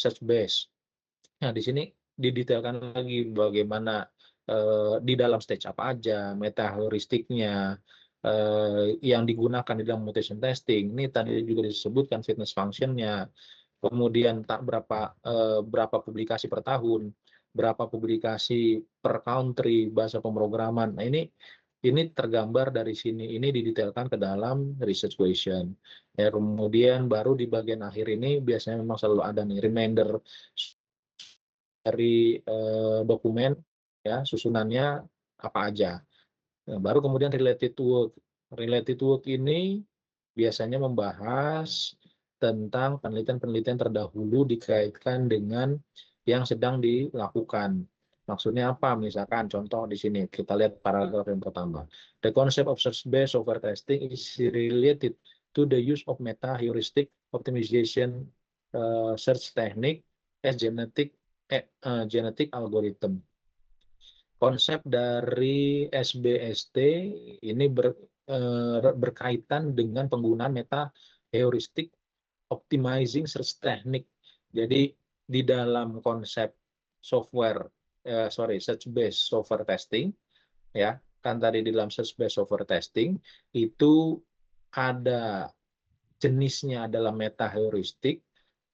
search base. Nah, di sini didetailkan lagi bagaimana di dalam stage apa aja, meta heuristiknya, yang digunakan di dalam mutation testing. Ini tadi juga disebutkan fitness function-nya, kemudian berapa publikasi per tahun, berapa publikasi per country, bahasa pemrograman. Nah, ini tergambar dari sini, ini didetailkan ke dalam research question. Ya, kemudian baru di bagian akhir ini biasanya memang selalu ada nih reminder dari dokumen, ya susunannya apa aja. Nah, baru kemudian related work. Related work ini biasanya membahas tentang penelitian-penelitian terdahulu dikaitkan dengan yang sedang dilakukan. Maksudnya apa? Misalkan contoh di sini kita lihat paragraf yang pertama. The concept of search-based software testing is related to the use of meta heuristic optimization search technique as genetic algorithm. Konsep dari SBST ini berkaitan dengan penggunaan meta heuristic optimizing search technique. Jadi di dalam konsep search based software testing, ya kan tadi di dalam search based software testing itu ada jenisnya adalah meta heuristic.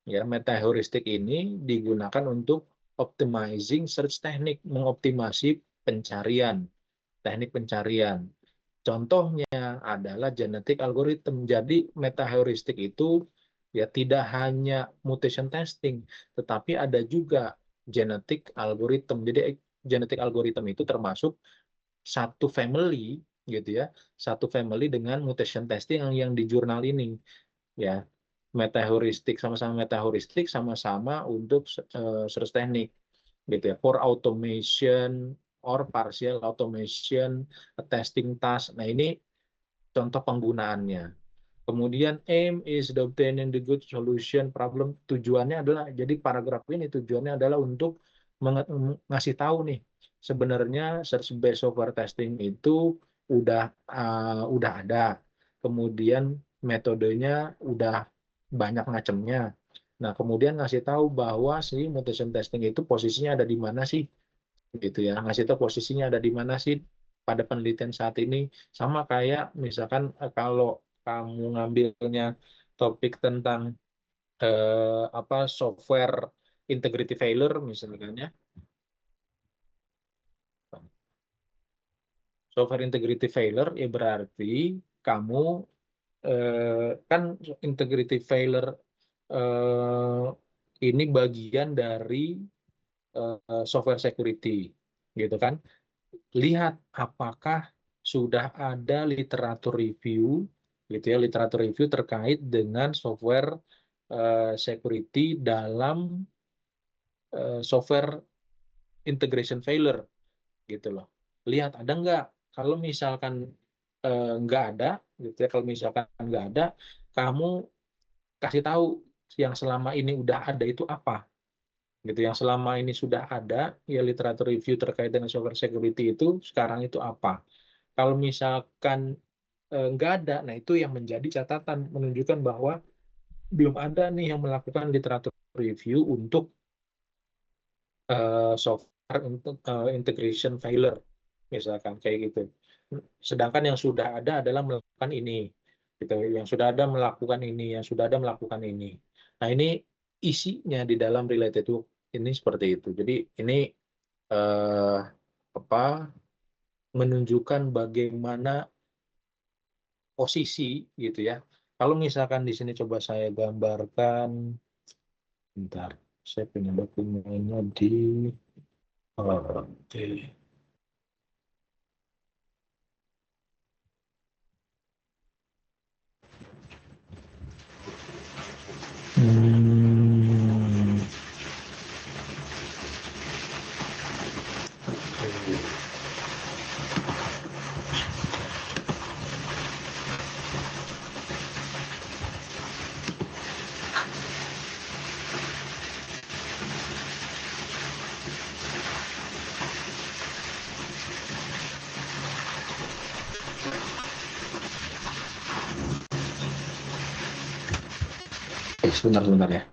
Ya, meta heuristic ini digunakan untuk optimizing search technique, mengoptimasi pencarian, teknik pencarian. Contohnya adalah genetic algorithm. Jadi meta heuristic itu ya tidak hanya mutation testing, tetapi ada juga genetic algorithm. Jadi genetic algorithm itu termasuk satu family gitu ya, satu family dengan mutation testing yang di jurnal ini ya. Meta heuristik, sama-sama meta heuristik, sama-sama untuk search teknik gitu ya, for automation or partial automation testing task. Nah, ini contoh penggunaannya. Kemudian aim is the obtaining the good solution problem. Tujuannya adalah, jadi paragraf ini tujuannya adalah untuk ngasih tahu nih sebenarnya search based software testing itu udah ada. Kemudian metodenya udah banyak macamnya. Nah, kemudian ngasih tahu bahwa si mutation testing itu posisinya ada di mana sih, gitu ya. Ngasih tahu posisinya ada di mana sih pada penelitian saat ini. Sama kayak misalkan kalau kamu ngambilnya topik tentang software integrity failure misalkan ya. Software integrity failure ya berarti kamu kan integrity failure ini bagian dari software security, gitu kan? Lihat apakah sudah ada literatur review, gitu ya, literatur review terkait dengan software security dalam software integration failure, gitu loh. Lihat ada nggak? Kalau misalkan nggak ada, gitu ya, kalau misalkan nggak ada, kamu kasih tahu yang selama ini udah ada itu apa, gitu. Yang selama ini sudah ada ya literatur review terkait dengan software security itu sekarang itu apa. Kalau misalkan nggak ada, nah itu yang menjadi catatan menunjukkan bahwa belum ada nih yang melakukan literatur review untuk software integration failure misalkan kayak gitu. Sedangkan yang sudah ada adalah melakukan ini, gitu. Yang sudah ada melakukan ini, yang sudah ada melakukan ini. Nah, ini isinya di dalam related work ini seperti itu. Jadi ini eh, apa menunjukkan bagaimana posisi, gitu ya. Kalau misalkan di sini coba saya gambarkan, bentar, saya punya dokumennya di oke. Hmm. Sebentar ya.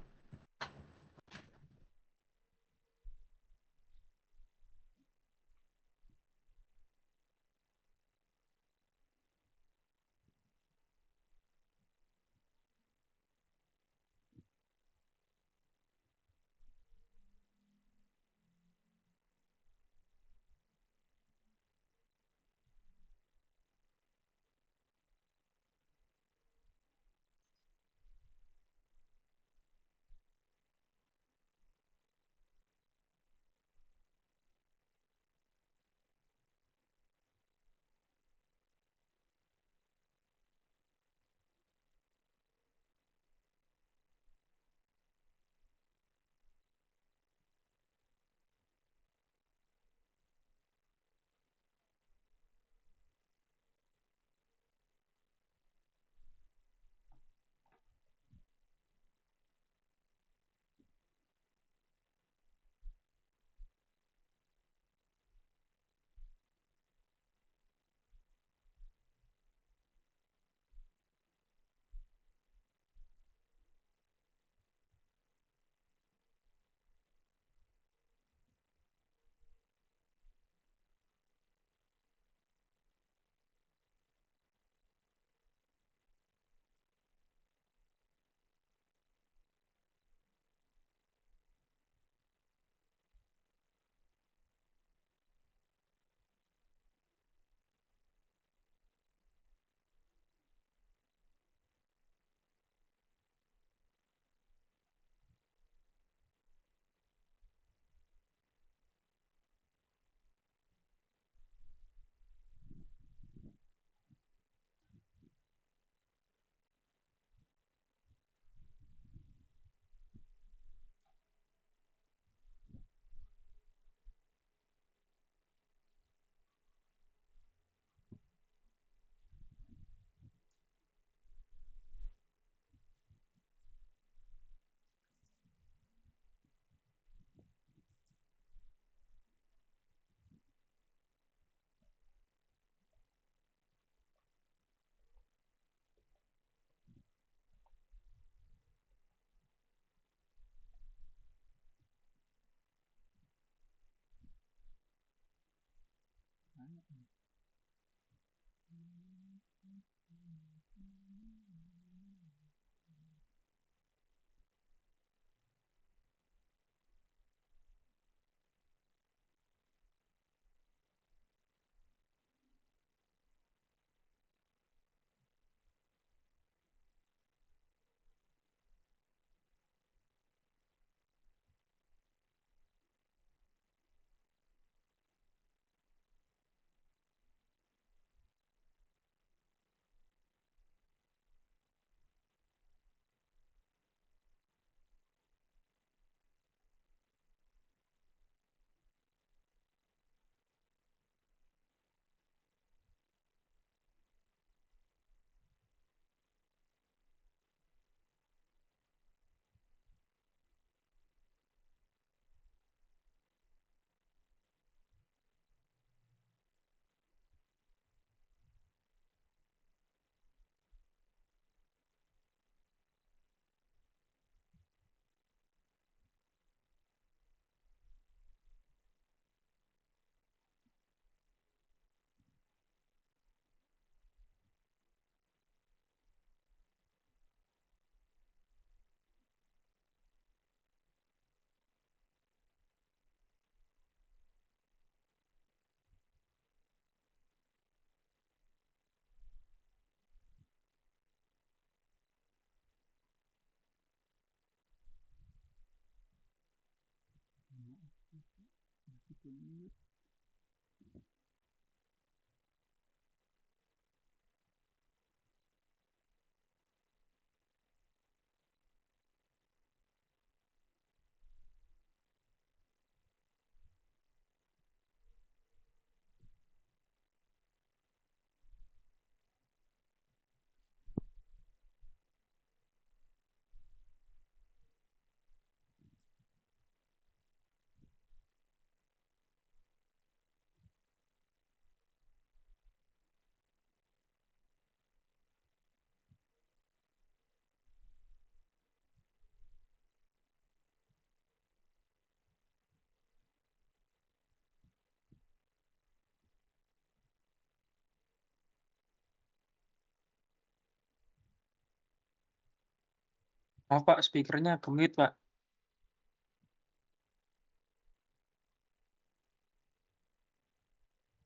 Oh, Pak, speakernya kemit, Pak.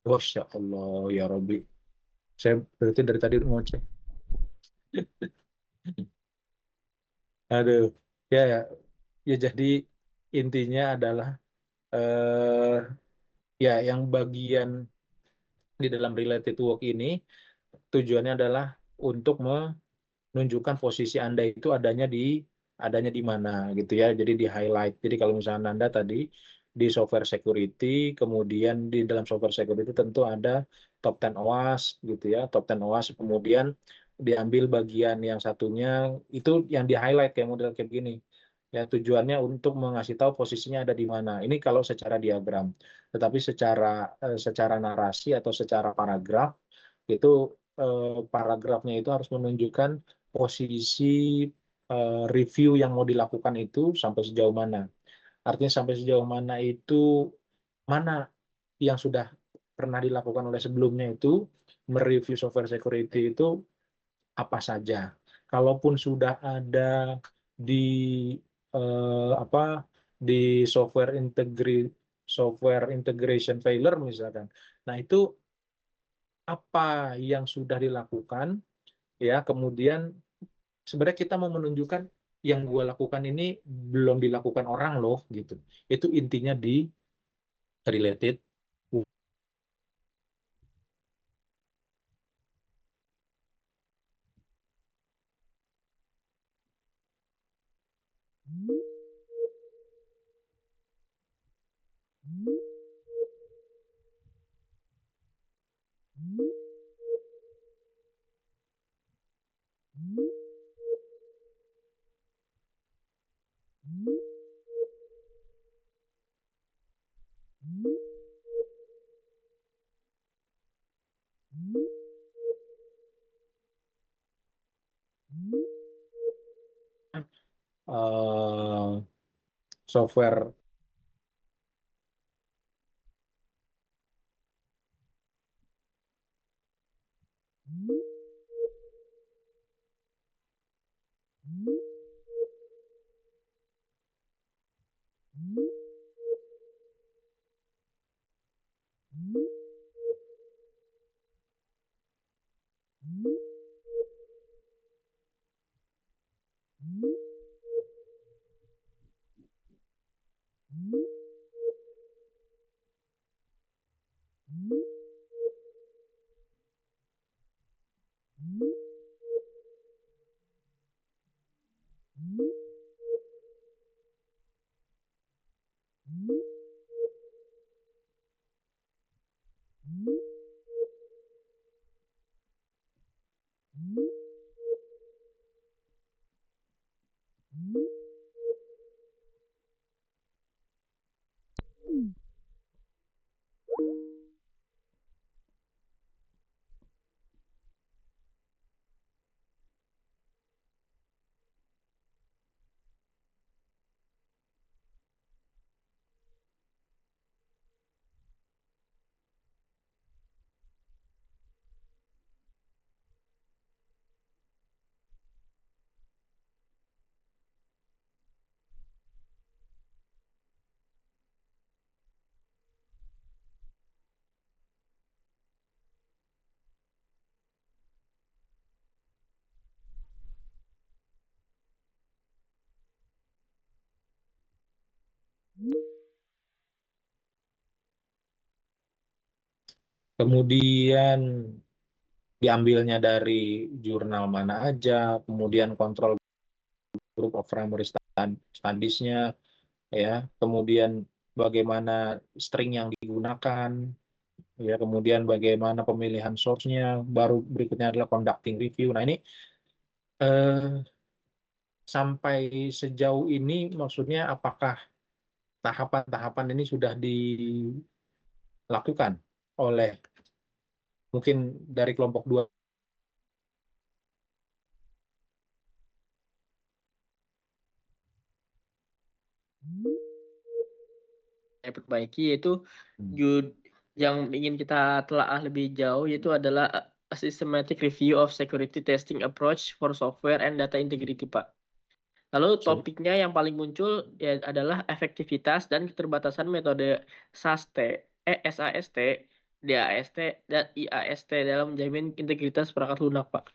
Masya Allah, ya Robbi. Saya berarti dari tadi ngoceh. Aduh, ya, ya, ya jadi intinya adalah eh ya yang bagian di dalam related work ini tujuannya adalah untuk menunjukkan posisi Anda itu adanya di mana gitu ya. Jadi di highlight. Jadi kalau misalnya Anda tadi di software security, kemudian di dalam software security tentu ada top 10 OWASP gitu ya, top 10 OWASP, kemudian diambil bagian yang satunya itu yang di highlight kayak model kayak gini. Ya, tujuannya untuk mengasih tahu posisinya ada di mana. Ini kalau secara diagram. Tetapi secara narasi atau secara paragraf itu paragrafnya itu harus menunjukkan posisi review yang mau dilakukan itu sampai sejauh mana. Artinya sampai sejauh mana itu, mana yang sudah pernah dilakukan oleh sebelumnya itu, mereview software security itu apa saja. Kalaupun sudah ada di apa di software integration failure misalkan. Nah, itu apa yang sudah dilakukan ya, kemudian sebenarnya kita mau menunjukkan yang gue lakukan ini belum dilakukan orang loh gitu. Itu intinya di related. eh, Software kemudian diambilnya dari jurnal mana aja, kemudian kontrol group of primary studies-nya, ya, kemudian bagaimana string yang digunakan, ya, kemudian bagaimana pemilihan source-nya, baru berikutnya adalah conducting review. Nah, ini sampai sejauh ini maksudnya apakah tahapan-tahapan ini sudah dilakukan oleh mungkin dari kelompok dua? Perbaiki yaitu Hmm. yang ingin kita telaah lebih jauh yaitu adalah a systematic review of security testing approach for software and data integrity, Pak. Lalu topiknya yang paling muncul ya adalah efektivitas dan keterbatasan metode SAST, SAST, DAST, dan IAST dalam menjamin integritas perangkat lunak, Pak.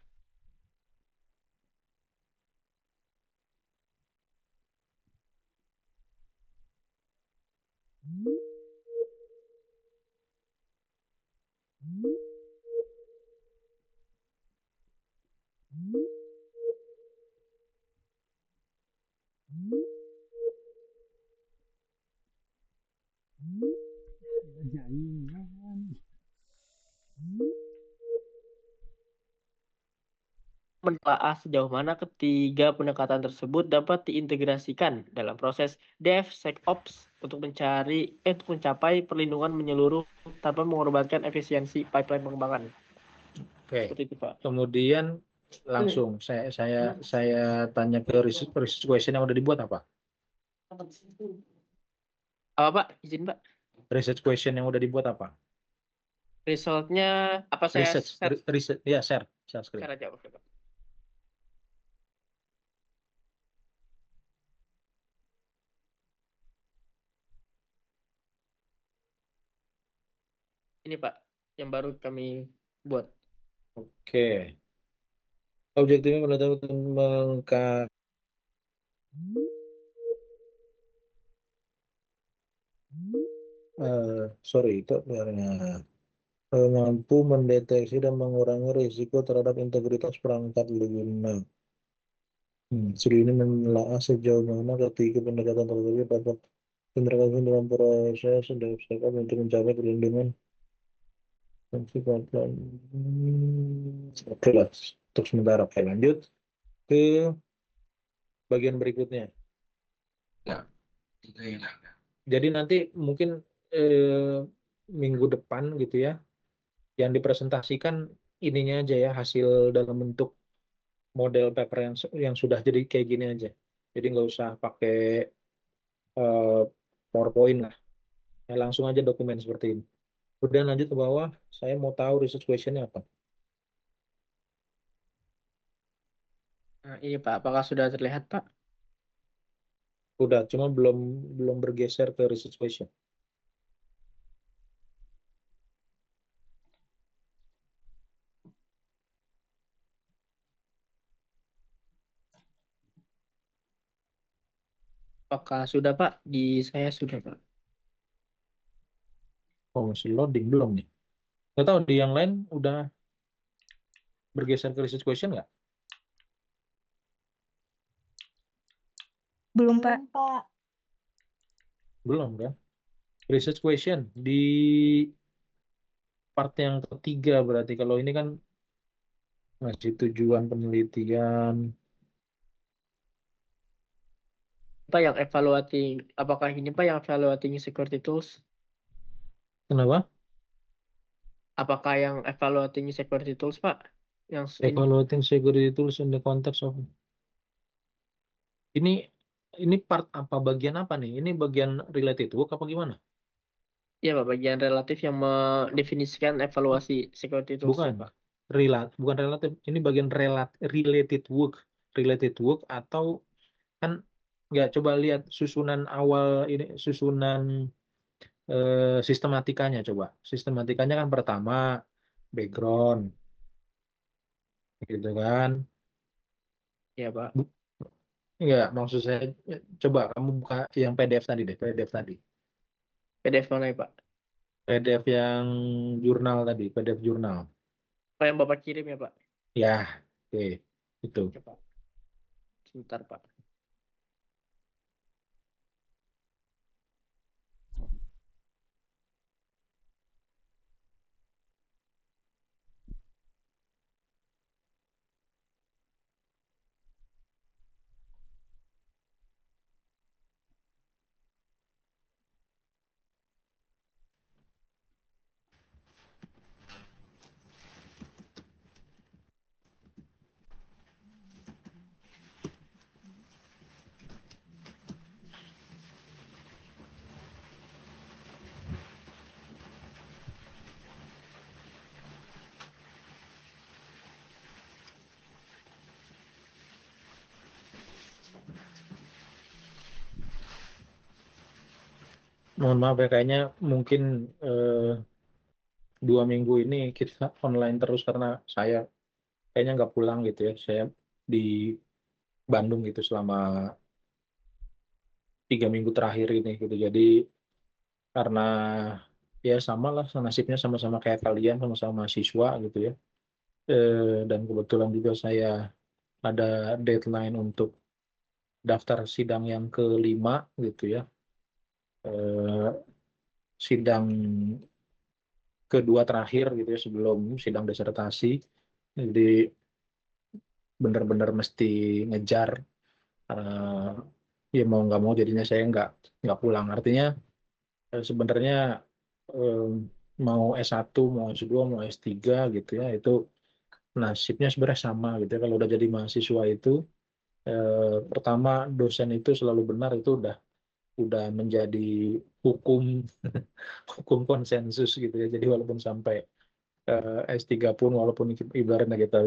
Menelaah sejauh mana ketiga pendekatan tersebut dapat diintegrasikan dalam proses DevSecOps untuk mencapai perlindungan menyeluruh tanpa mengorbankan efisiensi pipeline pengembangan. Oke. Seperti itu, Pak. Kemudian langsung saya tanya ke research question yang udah dibuat apa? Apa, Pak? Izin, Pak. Research question yang udah dibuat apa? Resultnya apa saya Research ya, share screen. aja, oke, Pak. Ini, Pak, yang baru kami buat. Oke. Objektifnya menentukan sorry, itu mampu mendeteksi dan mengurangi risiko terhadap integritas perangkat lunak. Studi ini menelaah sejauh mana ketiga pendekatan tersebut dapat diterapkan dalam proses DevSecOps untuk mencapai perlindungan fungsi pipeline. Oke lah, untuk sementara. Oke, lanjut ke bagian berikutnya. Ya, tiga ya. Jadi nanti mungkin minggu depan gitu ya, yang dipresentasikan ininya aja ya, hasil dalam bentuk model paper yang sudah jadi kayak gini aja. Jadi nggak usah pakai eh, PowerPoint lah. Ya, langsung aja dokumen seperti ini. Kemudian lanjut ke bawah, saya mau tahu research questionnya apa. Nah, ini, Pak, apakah sudah terlihat, Pak? Udah, cuma belum belum bergeser ke research question. Apakah sudah, Pak? Di saya sudah, Pak. Oh, masih loading belum nih? Nggak tahu di yang lain udah bergeser ke research question nggak? Belum, Pak. Belum kan? Research question di part yang ketiga berarti. Kalau ini kan masih tujuan penelitian. Pak yang evaluating, apakah ini, Pak, yang evaluating security tools? Kenapa? Apakah yang evaluating security tools, Pak? Yang ini, Evaluating security tools in the context of ini ini part apa, bagian apa nih? Ini bagian related work apa gimana? ya, Pak, bagian relatif yang mendefinisikan evaluasi security tools, Bukan. Pak. Bukan relatif. Ini bagian related work. Related work atau kan nggak, coba lihat susunan awal ini, susunan sistematikanya coba. Sistematikanya kan pertama background gitu kan. Ya, Pak. Enggak, maksud saya coba kamu buka yang PDF tadi deh, PDF tadi. PDF mana ya, Pak? PDF yang jurnal tadi, PDF jurnal. Apa yang Bapak kirim ya, Pak? Ya, oke, itu. Oke, Pak. Sebentar, Pak. Mohon maaf ya, kayaknya mungkin 2 minggu ini kita online terus karena saya kayaknya nggak pulang gitu ya. Saya di Bandung gitu selama 3 minggu terakhir ini gitu. Jadi karena ya sama lah nasibnya sama-sama kayak kalian, sama-sama mahasiswa gitu ya. Dan kebetulan juga saya ada deadline untuk daftar sidang yang kelima gitu ya. Eh, Sidang kedua terakhir gitu ya sebelum sidang disertasi. Jadi benar-benar mesti ngejar. eh, Ya mau nggak mau jadinya saya nggak pulang. Artinya sebenarnya eh, mau S1, mau S2, mau S3 gitu ya, itu nasibnya sebenarnya sama gitu ya. Kalau udah jadi mahasiswa itu pertama dosen itu selalu benar, itu udah menjadi hukum hukum konsensus gitu ya. Jadi walaupun sampai S3 pun, walaupun ibaratnya kita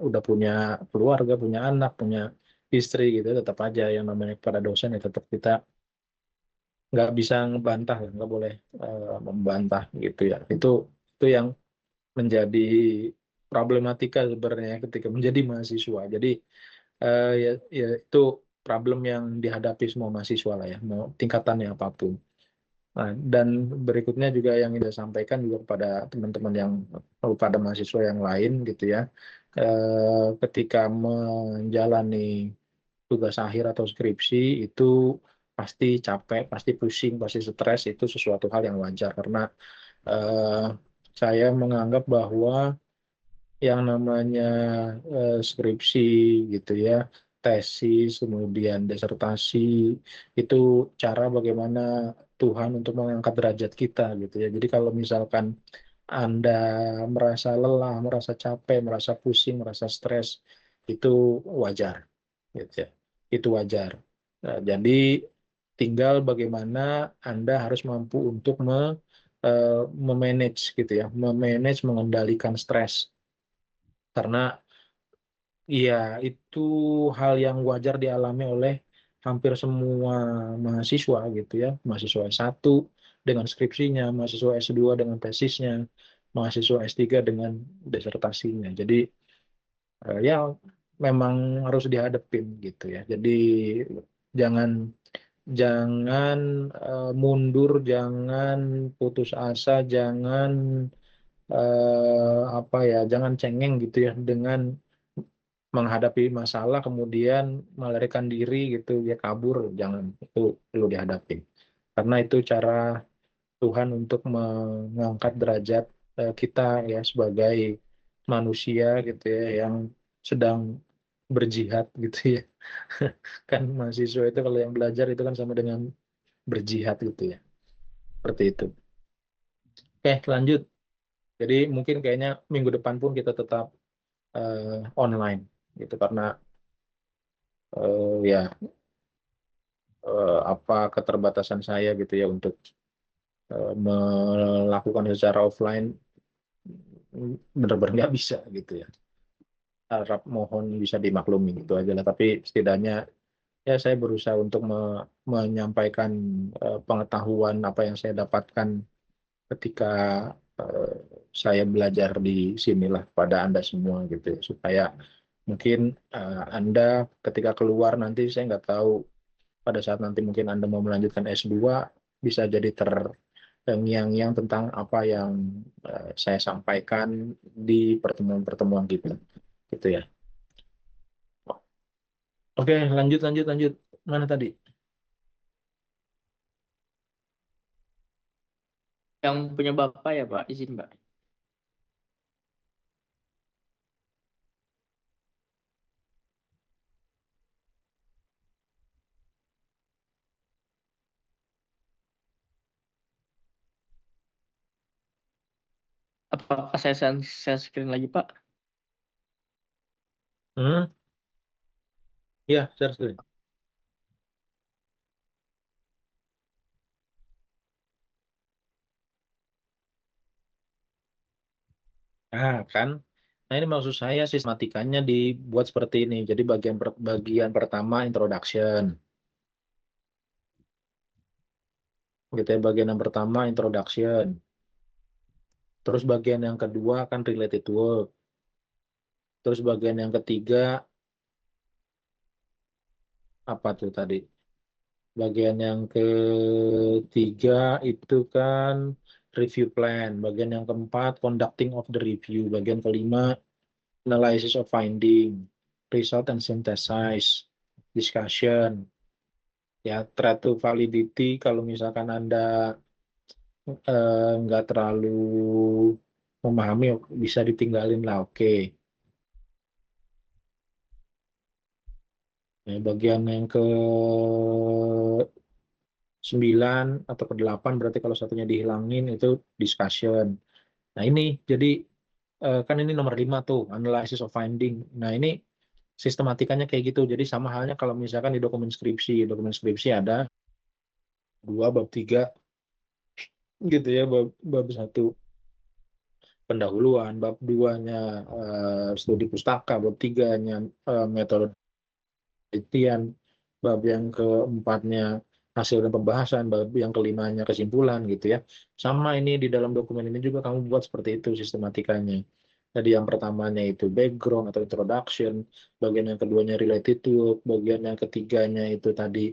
udah punya keluarga, punya anak, punya istri gitu, tetap aja yang namanya kepada dosen ya tetap kita nggak bisa ngebantah, nggak boleh membantah gitu ya. Itu yang menjadi problematika sebenarnya ketika menjadi mahasiswa. Jadi ya itu problem yang dihadapi semua mahasiswa lah ya, mau tingkatannya apapun. Nah, dan berikutnya juga yang saya sampaikan juga kepada teman-teman yang pada mahasiswa yang lain gitu ya, ketika menjalani tugas akhir atau skripsi itu pasti capek, pasti pusing, pasti stres, itu sesuatu hal yang wajar karena eh, saya menganggap bahwa yang namanya skripsi gitu ya, tesis, kemudian disertasi, itu cara bagaimana Tuhan untuk mengangkat derajat kita gitu ya. Jadi kalau misalkan Anda merasa lelah, merasa capek, merasa pusing, merasa stres, itu wajar gitu ya. Itu wajar. Nah, jadi tinggal bagaimana Anda harus mampu untuk memanage gitu ya, memanage, mengendalikan stres. Karena iya, itu hal yang wajar dialami oleh hampir semua mahasiswa gitu ya. Mahasiswa S1 dengan skripsinya, mahasiswa S2 dengan tesisnya, mahasiswa S3 dengan disertasinya. Jadi ya memang harus dihadapin gitu ya. Jadi jangan jangan mundur, jangan putus asa, jangan apa ya, jangan cengeng gitu ya dengan menghadapi masalah kemudian melarikan diri gitu ya, kabur, jangan, itu perlu dihadapi karena itu cara Tuhan untuk mengangkat derajat kita ya sebagai manusia gitu ya yang sedang berjihad gitu ya. Kan mahasiswa itu kalau yang belajar itu kan sama dengan berjihad gitu ya, seperti itu. Oke, lanjut. Jadi mungkin kayaknya minggu depan pun kita tetap online gitu karena ya apa keterbatasan saya gitu ya untuk melakukan secara offline benar-benar nggak bisa gitu ya. Harap mohon bisa dimaklumi gitu aja lah. Tapi setidaknya ya saya berusaha untuk menyampaikan pengetahuan apa yang saya dapatkan ketika eh, saya belajar di sinilah pada Anda semua gitu ya. Supaya mungkin Anda ketika keluar nanti, saya nggak tahu pada saat nanti mungkin Anda mau melanjutkan S2 bisa jadi terngiang-ngiang tentang apa yang saya sampaikan di pertemuan-pertemuan kita, gitu ya. Oke, lanjut. Mana tadi? Yang punya Bapak ya, Pak, izin, Pak. Apakah saya screen lagi, Pak? Hmm? Ya, share screen. Nah, kan. Nah, ini maksud saya sistematikanya dibuat seperti ini. Jadi bagian pertama introduction. Gitu ya, bagian yang pertama introduction. Terus bagian yang kedua kan related work. Terus bagian yang ketiga apa tuh tadi? Bagian yang ketiga itu kan review plan. Bagian yang keempat conducting of the review. Bagian kelima analysis of finding, result and synthesis, discussion. Ya, threat to validity kalau misalkan Anda nggak terlalu memahami bisa ditinggalin lah, oke. Ya, bagian yang ke 9 atau ke 8 berarti kalau satunya dihilangin itu discussion. Nah ini jadi kan ini nomor 5 tuh analysis of finding. Nah ini sistematikanya kayak gitu. Jadi sama halnya kalau misalkan di dokumen skripsi ada 2 bab 3 gitu ya, bab 1 pendahuluan, bab 2-nya studi pustaka, bab 3-nya metode penelitian, bab yang keempatnya hasil dan pembahasan, bab yang kelimanya kesimpulan gitu ya. Sama ini di dalam dokumen ini juga kamu buat seperti itu sistematikanya. Jadi yang pertamanya itu background atau introduction, bagian yang keduanya related to, bagian yang ketiganya itu tadi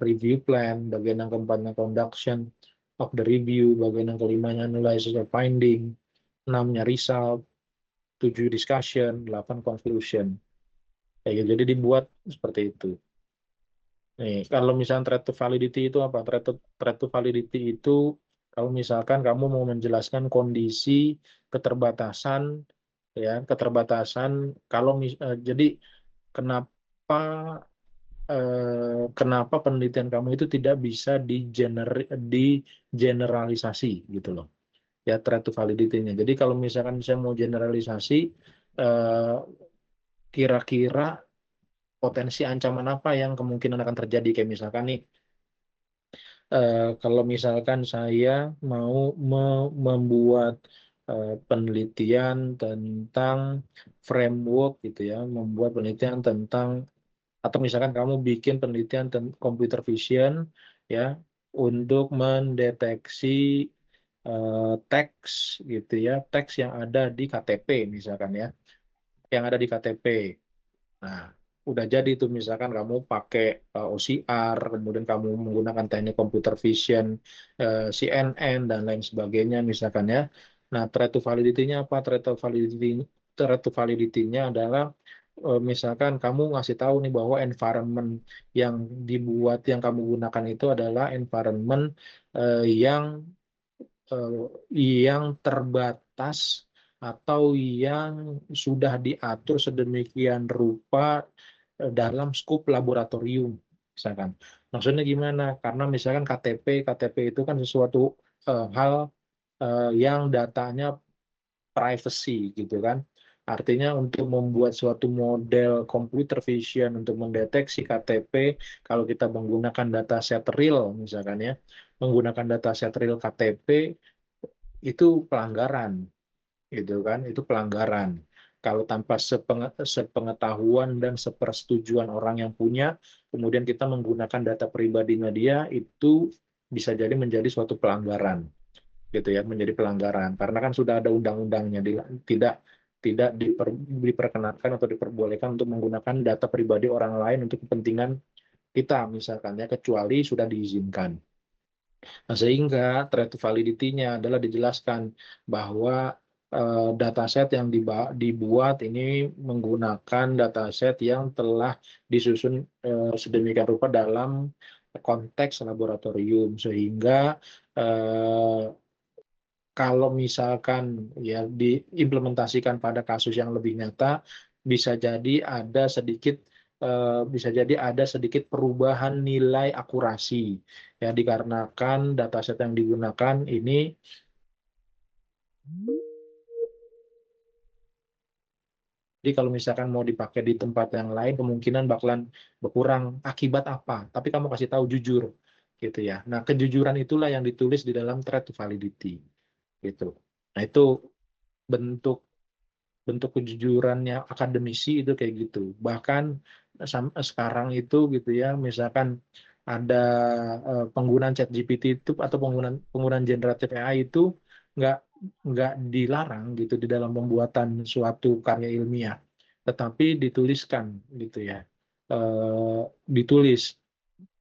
review plan, bagian yang keempatnya conduction of the review, bagian yang kelimanya analysis of finding, 6-nya result, 7 discussion, 8 conclusion. Kayak gitu. Jadi dibuat seperti itu. Nih, kalau misalnya threat to validity itu apa? Threat to validity itu kalau misalkan kamu mau menjelaskan kondisi keterbatasan, ya keterbatasan. Jadi kenapa kenapa penelitian kamu itu tidak bisa digeneralisasi gitu loh. Ya threat to validity-nya. Jadi kalau misalkan saya mau generalisasi, eh, kira-kira potensi ancaman apa yang kemungkinan akan terjadi, kayak misalkan nih kalau misalkan saya mau membuat penelitian tentang framework gitu ya, membuat penelitian tentang atau misalkan kamu bikin penelitian tentang computer vision ya untuk mendeteksi teks gitu ya, teks yang ada di KTP misalkan ya, yang ada di KTP. Nah, udah jadi tuh misalkan kamu pakai OCR, kemudian kamu menggunakan teknik computer vision, CNN dan lain sebagainya misalkan ya. Nah, threat to validity-nya apa? Threat to validity-nya adalah misalkan kamu ngasih tahu nih bahwa environment yang yang kamu gunakan itu adalah environment yang terbatas atau yang sudah diatur sedemikian rupa dalam skup laboratorium, misalkan. Maksudnya gimana? Karena misalkan KTP itu kan sesuatu hal yang datanya privacy gitu kan. Artinya untuk membuat suatu model computer vision untuk mendeteksi KTP, kalau kita menggunakan dataset real misalkan ya, menggunakan dataset real KTP itu pelanggaran gitu kan, itu pelanggaran kalau tanpa sepengetahuan dan sepersetujuan orang yang punya, kemudian kita menggunakan data pribadinya dia, itu bisa jadi menjadi suatu pelanggaran gitu ya, menjadi pelanggaran karena kan sudah ada undang-undangnya, tidak tidak diperkenankan atau diperbolehkan untuk menggunakan data pribadi orang lain untuk kepentingan kita misalkan ya, kecuali sudah diizinkan. Nah, sehingga threat validity-nya adalah dijelaskan bahwa dataset yang dibuat ini menggunakan dataset yang telah disusun sedemikian rupa dalam konteks laboratorium, sehingga kalau misalkan ya diimplementasikan pada kasus yang lebih nyata, bisa jadi ada sedikit perubahan nilai akurasi ya, dikarenakan dataset yang digunakan ini jadi kalau misalkan mau dipakai di tempat yang lain kemungkinan bakalan berkurang. Akibat apa? Tapi kamu kasih tahu jujur gitu ya. Nah, kejujuran itulah yang ditulis di dalam threat validity gitu. Nah, itu bentuk bentuk kejujurannya akademisi itu kayak gitu. Bahkan sekarang itu gitu ya, misalkan ada penggunaan ChatGPT itu atau penggunaan generatif AI itu nggak nggak dilarang gitu di dalam pembuatan suatu karya ilmiah, tetapi dituliskan gitu ya, ditulis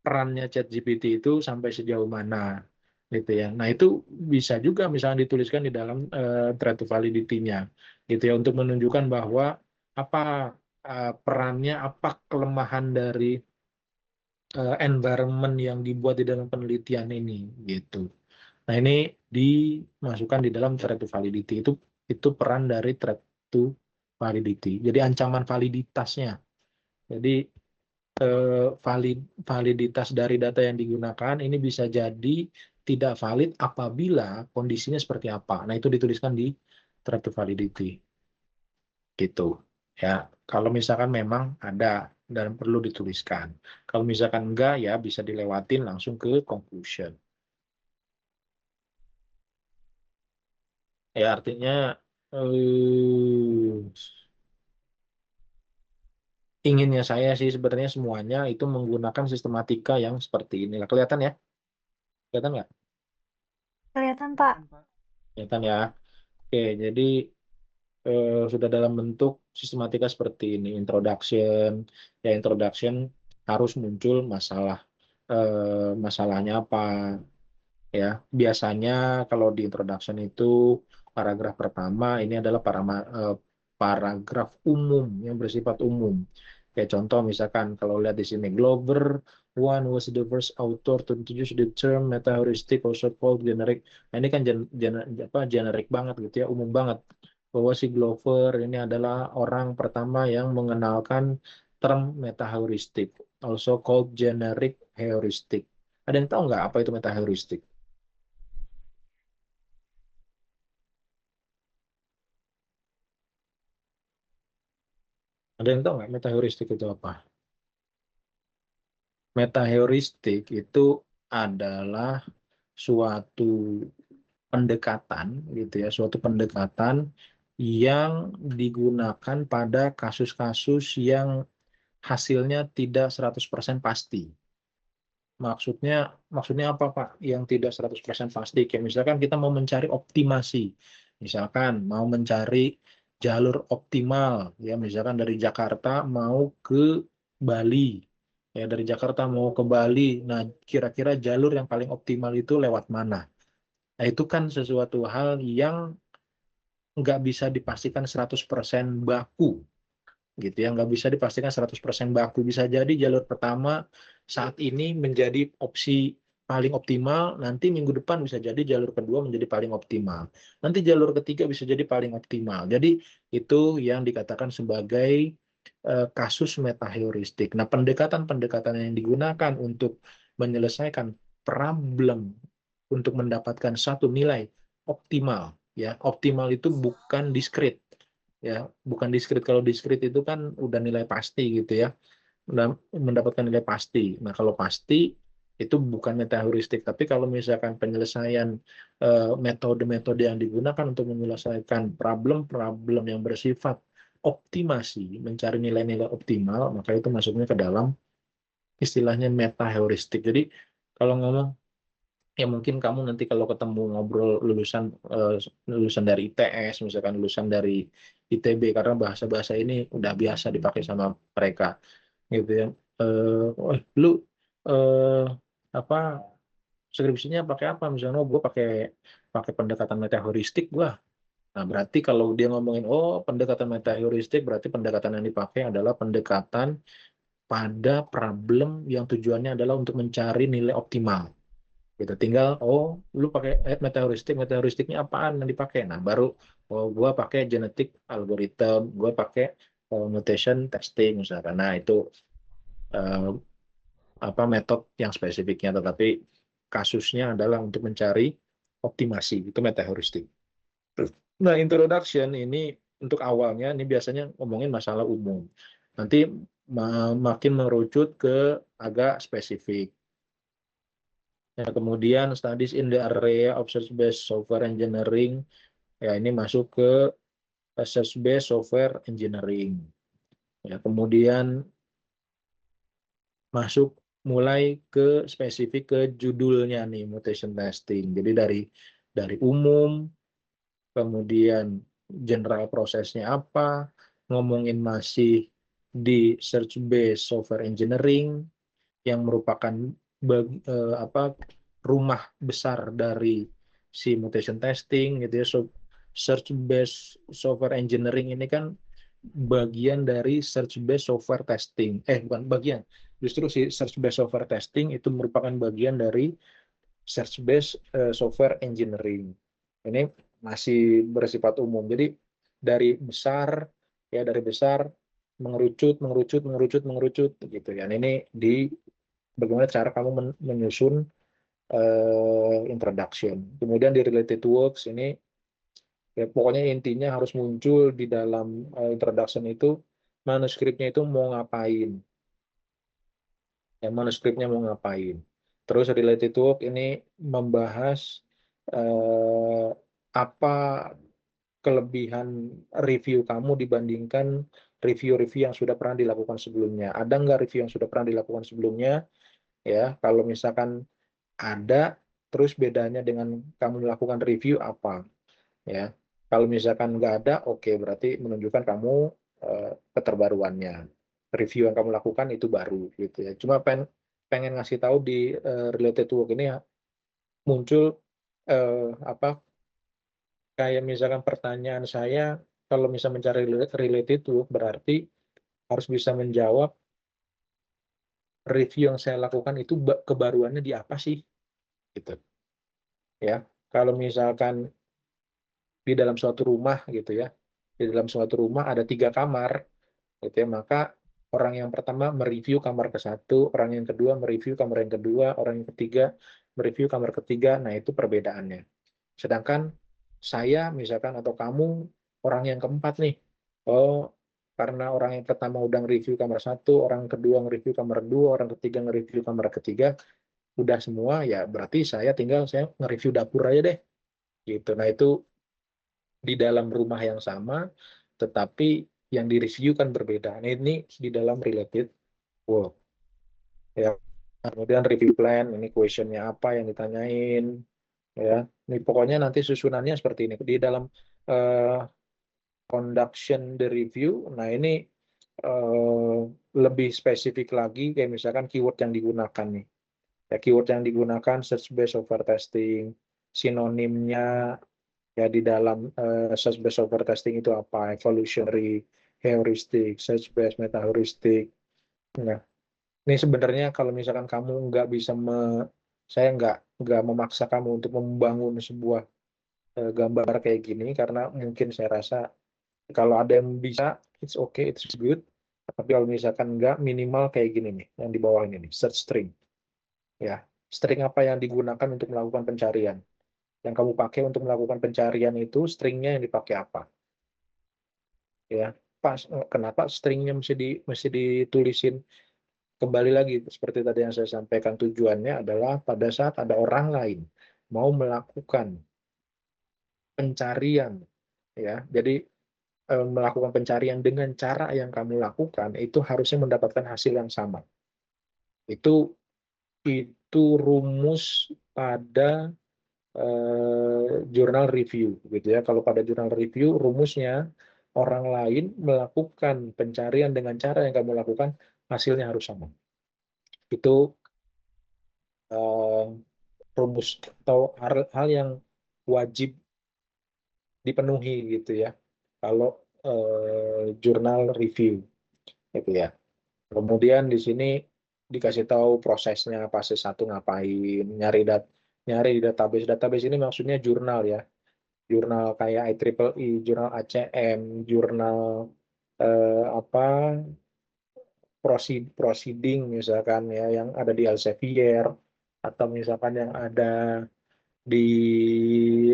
perannya ChatGPT itu sampai sejauh mana gitu ya. Nah, itu bisa juga misalnya dituliskan di dalam threat validity-nya gitu ya, untuk menunjukkan bahwa apa perannya, apa kelemahan dari environment yang dibuat di dalam penelitian ini gitu. Nah, ini dimasukkan di dalam threat validity, itu peran dari threat to validity. Jadi ancaman validitasnya. Jadi validitas dari data yang digunakan ini bisa jadi tidak valid apabila kondisinya seperti apa. Nah, itu dituliskan di threat validity gitu ya. Kalau misalkan memang ada dan perlu dituliskan. Kalau misalkan enggak ya bisa dilewatin langsung ke conclusion. Ya artinya eh, inginnya saya sih sebenarnya semuanya itu menggunakan sistematika yang seperti ini. Kelihatan ya? Kelihatan nggak? Kelihatan, Pak. Kelihatan ya. Oke, jadi sudah dalam bentuk sistematika seperti ini. Introduction, ya introduction harus muncul masalahnya apa ya. Biasanya kalau di introduction itu paragraf pertama ini adalah paragraf umum yang bersifat umum. Kayak contoh misalkan kalau lihat di sini, Glover one was the first author to introduce the term meta heuristic, also called generic. Nah, ini kan generik banget gitu ya, umum banget, bahwa si Glover ini adalah orang pertama yang mengenalkan term meta heuristic, also called generic heuristic. Ada yang tahu nggak apa itu meta heuristic? Ada yang tahu nggak meta heuristic itu apa? Meta heuristic itu adalah suatu pendekatan gitu ya, suatu pendekatan yang digunakan pada kasus-kasus yang hasilnya tidak 100% pasti. Maksudnya apa, Pak? Yang tidak 100% pasti. Kayak misalkan kita mau mencari optimasi. Misalkan mau mencari jalur optimal, ya misalkan dari Jakarta mau ke Bali. Ya, dari Jakarta mau ke Bali. Nah, kira-kira jalur yang paling optimal itu lewat mana? Nah, itu kan sesuatu hal yang nggak bisa dipastikan 100% baku gitu ya, nggak bisa dipastikan 100% baku. Bisa jadi jalur pertama saat ini menjadi opsi paling optimal, nanti minggu depan bisa jadi jalur kedua menjadi paling optimal, nanti jalur ketiga bisa jadi paling optimal. Jadi itu yang dikatakan sebagai kasus metaheuristik. Nah, pendekatan-pendekatan yang digunakan untuk menyelesaikan problem untuk mendapatkan satu nilai optimal, ya optimal itu bukan diskrit, ya bukan diskrit. Kalau diskrit itu kan udah nilai pasti gitu ya, udah mendapatkan nilai pasti. Nah, kalau pasti itu bukan metaheuristik. Tapi kalau misalkan penyelesaian metode-metode yang digunakan untuk menyelesaikan problem-problem yang bersifat optimasi, mencari nilai-nilai optimal, maka itu masuknya ke dalam istilahnya metaheuristik. Jadi kalau ngomong, ya mungkin kamu nanti kalau ketemu ngobrol lulusan dari ITS, misalkan lulusan dari ITB, karena bahasa-bahasa ini udah biasa dipakai sama mereka gitu ya. Lu eh, apa skripsinya pakai apa? Misalnya, gue pakai pendekatan metaheuristik gue. Nah, berarti kalau dia ngomongin, pendekatan metaheuristik, berarti pendekatan yang dipakai adalah pendekatan pada problem yang tujuannya adalah untuk mencari nilai optimal. Gitu. Tinggal, lu pakai metaheuristiknya apaan yang dipakai? Nah, baru, gua pakai genetic algorithm, gua pakai mutation testing misalkan. Nah, itu eh, apa metode yang spesifiknya, tetapi kasusnya adalah untuk mencari optimasi, itu metaheuristik. Nah, introduction ini untuk awalnya ini biasanya ngomongin masalah umum. Nanti makin merucut ke agak spesifik. Ya, kemudian studies in the area of search-based software engineering, ya ini masuk ke search-based software engineering. Ya, kemudian masuk mulai ke spesifik ke judulnya nih, mutation testing. Jadi dari umum, kemudian general prosesnya apa, ngomongin masih di search-based software engineering yang merupakan rumah besar dari si mutation testing gitu ya. So, search based software engineering ini kan bagian dari search based software testing. Bukan bagian. Justru si search based software testing itu merupakan bagian dari search based software engineering. Ini masih bersifat umum. Jadi dari besar mengerucut gitu ya. Ini di bagaimana cara kamu menyusun introduction. Kemudian di related works ini ya pokoknya intinya harus muncul di dalam introduction itu manuskripnya itu mau ngapain. Ya, manuskripnya mau ngapain. Terus related work ini membahas apa kelebihan review kamu dibandingkan review-review yang sudah pernah dilakukan sebelumnya. Ada nggak review yang sudah pernah dilakukan sebelumnya? Ya, kalau misalkan ada, terus bedanya dengan kamu melakukan review apa? Ya, kalau misalkan nggak ada, oke, berarti menunjukkan kamu keterbaruannya. Review yang kamu lakukan itu baru, gitu ya. Cuma pengen ngasih tahu di related work ini ya, muncul apa kayak misalkan pertanyaan saya, kalau misalnya mencari related work berarti harus bisa menjawab review yang saya lakukan itu kebaruannya di apa sih, gitu ya. Kalau misalkan di dalam suatu rumah gitu ya, di dalam suatu rumah ada 3 kamar gitu ya, maka orang yang pertama mereview kamar ke-1, orang yang kedua mereview kamar yang kedua, orang yang ketiga mereview kamar ketiga. Nah, itu perbedaannya. Sedangkan saya misalkan atau kamu orang yang keempat nih, karena orang yang pertama udah nge-review kamar 1, orang kedua nge-review kamar 2, orang ketiga nge-review kamar ketiga, udah semua ya, berarti saya nge-review dapur aja deh gitu. Nah, itu di dalam rumah yang sama, tetapi yang direview kan berbeda. Nah, ini di dalam related work. Ya. Kemudian review plan, ini questionnya apa yang ditanyain. Ya, ini pokoknya nanti susunannya seperti ini. Di dalam uh, conduction the review, nah ini lebih spesifik lagi, kayak misalkan keyword yang digunakan nih. Ya, keyword yang digunakan search based software testing, sinonimnya ya di dalam search based software testing itu apa, evolutionary, heuristic, search based, meta heuristic. Nah, ini sebenarnya kalau misalkan kamu nggak bisa saya nggak memaksa kamu untuk membangun sebuah gambar kayak gini, karena mungkin saya rasa kalau ada yang bisa, it's okay, it's good. Tapi kalau misalkan nggak, minimal kayak gini nih, yang di bawah ini nih, search string. Ya, string apa yang digunakan untuk melakukan pencarian? Yang kamu pakai untuk melakukan pencarian itu stringnya yang dipakai apa? Ya, kenapa stringnya mesti ditulisin? Kembali lagi seperti tadi yang saya sampaikan, tujuannya adalah pada saat ada orang lain mau melakukan pencarian, ya. Jadi melakukan pencarian dengan cara yang kamu lakukan itu harusnya mendapatkan hasil yang sama. Itu rumus pada jurnal review gitu ya. Kalau pada jurnal review rumusnya, orang lain melakukan pencarian dengan cara yang kamu lakukan, hasilnya harus sama. Itu rumus atau hal yang wajib dipenuhi gitu ya kalau jurnal review gitu ya. Kemudian di sini dikasih tahu prosesnya, fase 1 ngapain, nyari di database. Database ini maksudnya jurnal ya. Jurnal kayak IEEE, jurnal ACM, jurnal apa proceeding misalkan ya yang ada di Elsevier, atau misalkan yang ada di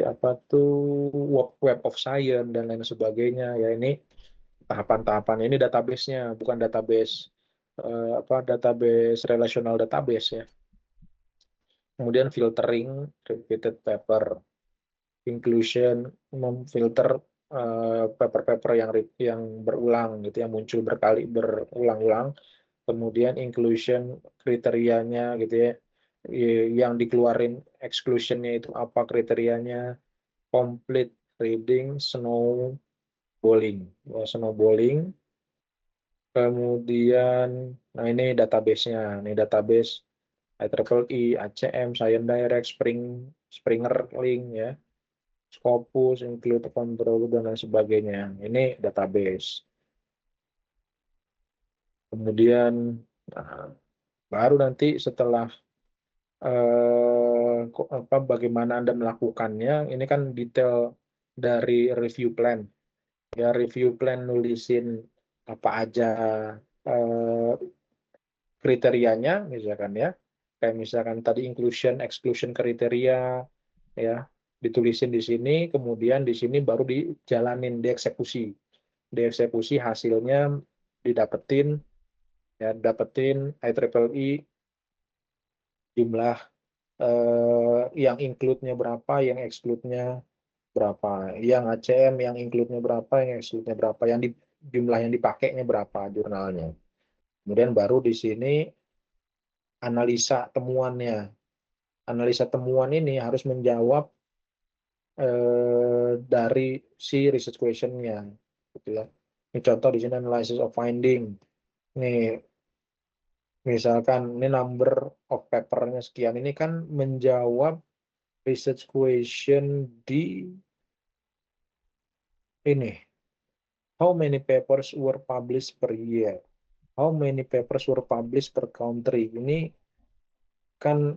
apa tuh Web of Science dan lain sebagainya ya. Ini tahapan-tahapan ini database-nya, bukan database database relational database ya. Kemudian filtering repeated paper, inclusion, memfilter paper-paper yang berulang gitu, yang muncul berulang-ulang. Kemudian inclusion kriterianya gitu ya, yang dikeluarin exclusionnya itu apa kriterianya, complete reading, snowballing. Kemudian, nah ini database-nya, ini database IEEE, ACM, Science Direct, Springer Link ya, Scopus, Include Control dan lain sebagainya. Ini database. Kemudian baru nanti setelah bagaimana Anda melakukannya, ini kan detail dari review plan. Ya, review plan nulisin apa aja kriterianya misalkan ya. Kayak misalkan tadi inclusion, exclusion kriteria ya, ditulisin di sini, kemudian di sini baru dijalanin, dieksekusi hasilnya didapetin ya, dapetin IEEE jumlah yang include-nya berapa, yang exclude-nya berapa, yang ACM yang include-nya berapa, yang exclude-nya berapa, jumlah yang dipakainya berapa jurnalnya. Kemudian baru di sini analisa temuannya. Analisa temuan ini harus menjawab dari si research question-nya gitu ya. Ini contoh di sini analysis of finding. Nih misalkan ini number of paper-nya sekian, ini kan menjawab research question di ini. How many papers were published per year? How many papers were published per country? Ini kan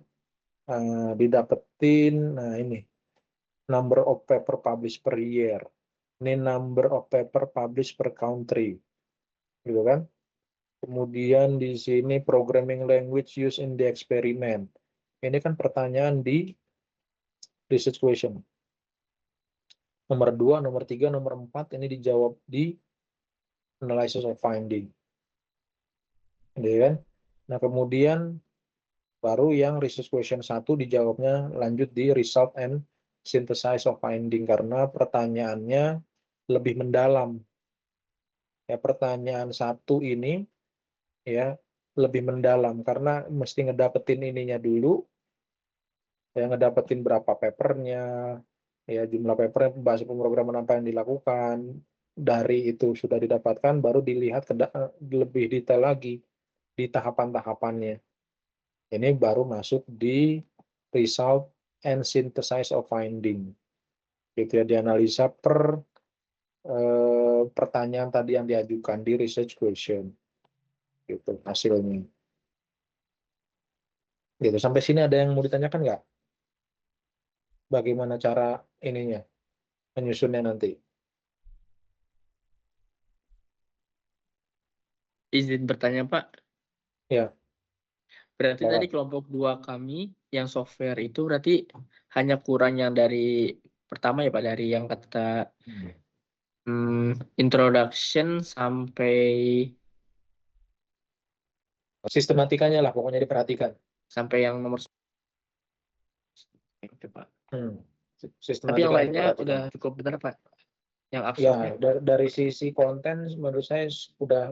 didapetin, nah ini number of paper published per year. Ini number of paper published per country. Gitu kan? Kemudian di sini programming language used in the experiment. Ini kan pertanyaan di research question. Nomor 2, nomor 3, nomor 4 ini dijawab di analysis of finding. Gitu kan? Nah, kemudian baru yang research question 1 dijawabnya lanjut di result and synthesis of finding, karena pertanyaannya lebih mendalam. Ya, pertanyaan 1 ini ya lebih mendalam karena mesti ngedapetin ininya dulu, ya ngedapetin berapa papernya, ya jumlah papernya, bahasa pemrograman apa yang dilakukan. Dari itu sudah didapatkan, baru dilihat lebih detail lagi di tahapan-tahapannya. Ini baru masuk di result and synthesis of finding. Gitu ya, dianalisa per pertanyaan tadi yang diajukan di research question. Gitu hasilnya. Gitu. Sampai sini ada yang mau ditanyakan nggak? Bagaimana cara ininya, menyusunnya nanti? Izin bertanya, Pak. Ya. Berarti Silakan. tadi kelompok 2 kami yang software itu berarti hanya kurang yang dari pertama ya Pak, dari yang kata introduction sampai Sistematikanya lah pokoknya diperhatikan. sampai yang nomor itu Pak. Tapi yang Sistematikanya lainnya diperhatikan. udah cukup benar Pak. Yang Ya, absennya. dari sisi konten menurut saya udah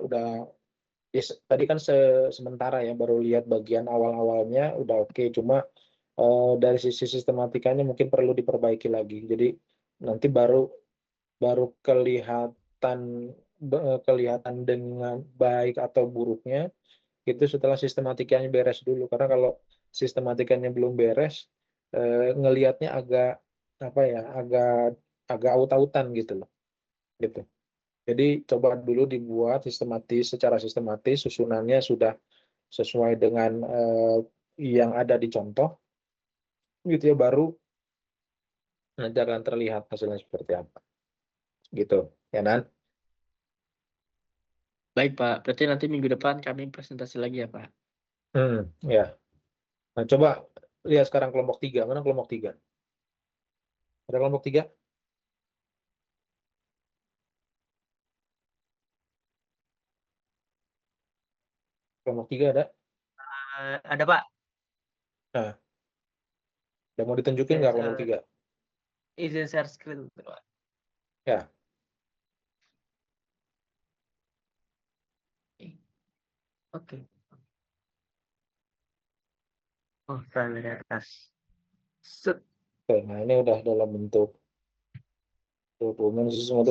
ya, tadi kan sementara ya, baru lihat bagian awal-awalnya udah oke. Cuma dari sisi sistematikanya mungkin perlu diperbaiki lagi. Jadi nanti baru kelihatan dengan baik atau buruknya itu setelah sistematikanya beres dulu. Karena kalau sistematikanya belum beres, ngelihatnya agak apa ya, agak aut-autan gitu loh, gitu. Jadi coba dulu dibuat secara sistematis, susunannya sudah sesuai dengan yang ada di contoh, gitu ya, baru nanti akan terlihat hasilnya seperti apa, gitu, ya Nan? Baik, Pak. Berarti nanti minggu depan kami presentasi lagi ya, Pak. Ya. Nah, coba lihat sekarang kelompok 3. Mana kelompok 3? Ada kelompok 3? Kelompok 3 ada? Ada, Pak. Nah, udah mau ditunjukin nggak kelompok 3? Izin share screen, Pak. Ya. Oke. Oh, saya dari atas. Set. Oke, nah ini udah dalam bentuk dokumen sistem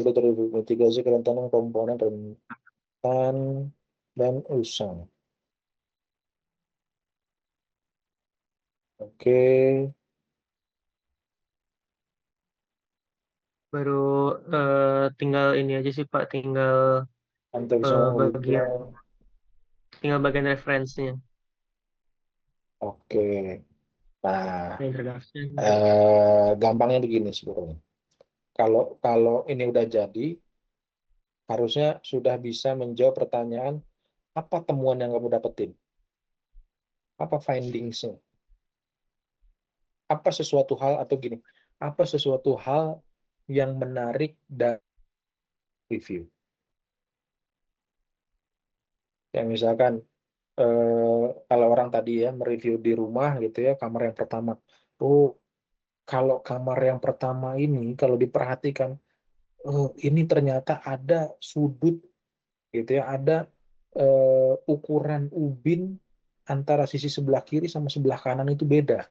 mitigasi kerentanan komponen rentan dan usang. Oke, Baru tinggal ini aja sih, Pak. Tinggal Anda bisa bagian mengukur. bagian referensinya. Oke, nah Introduction. gampangnya begini sebenarnya. Kalau ini udah jadi, harusnya sudah bisa menjawab pertanyaan apa temuan yang kamu dapetin, apa findingsnya, apa sesuatu hal atau gini, apa sesuatu hal yang menarik dari review. Yang misalkan kalau orang tadi ya mereview di rumah gitu ya, kamar yang pertama. Oh, kalau kamar yang pertama ini kalau diperhatikan, oh, ini ternyata ada sudut gitu ya, ada ukuran ubin antara sisi sebelah kiri sama sebelah kanan itu beda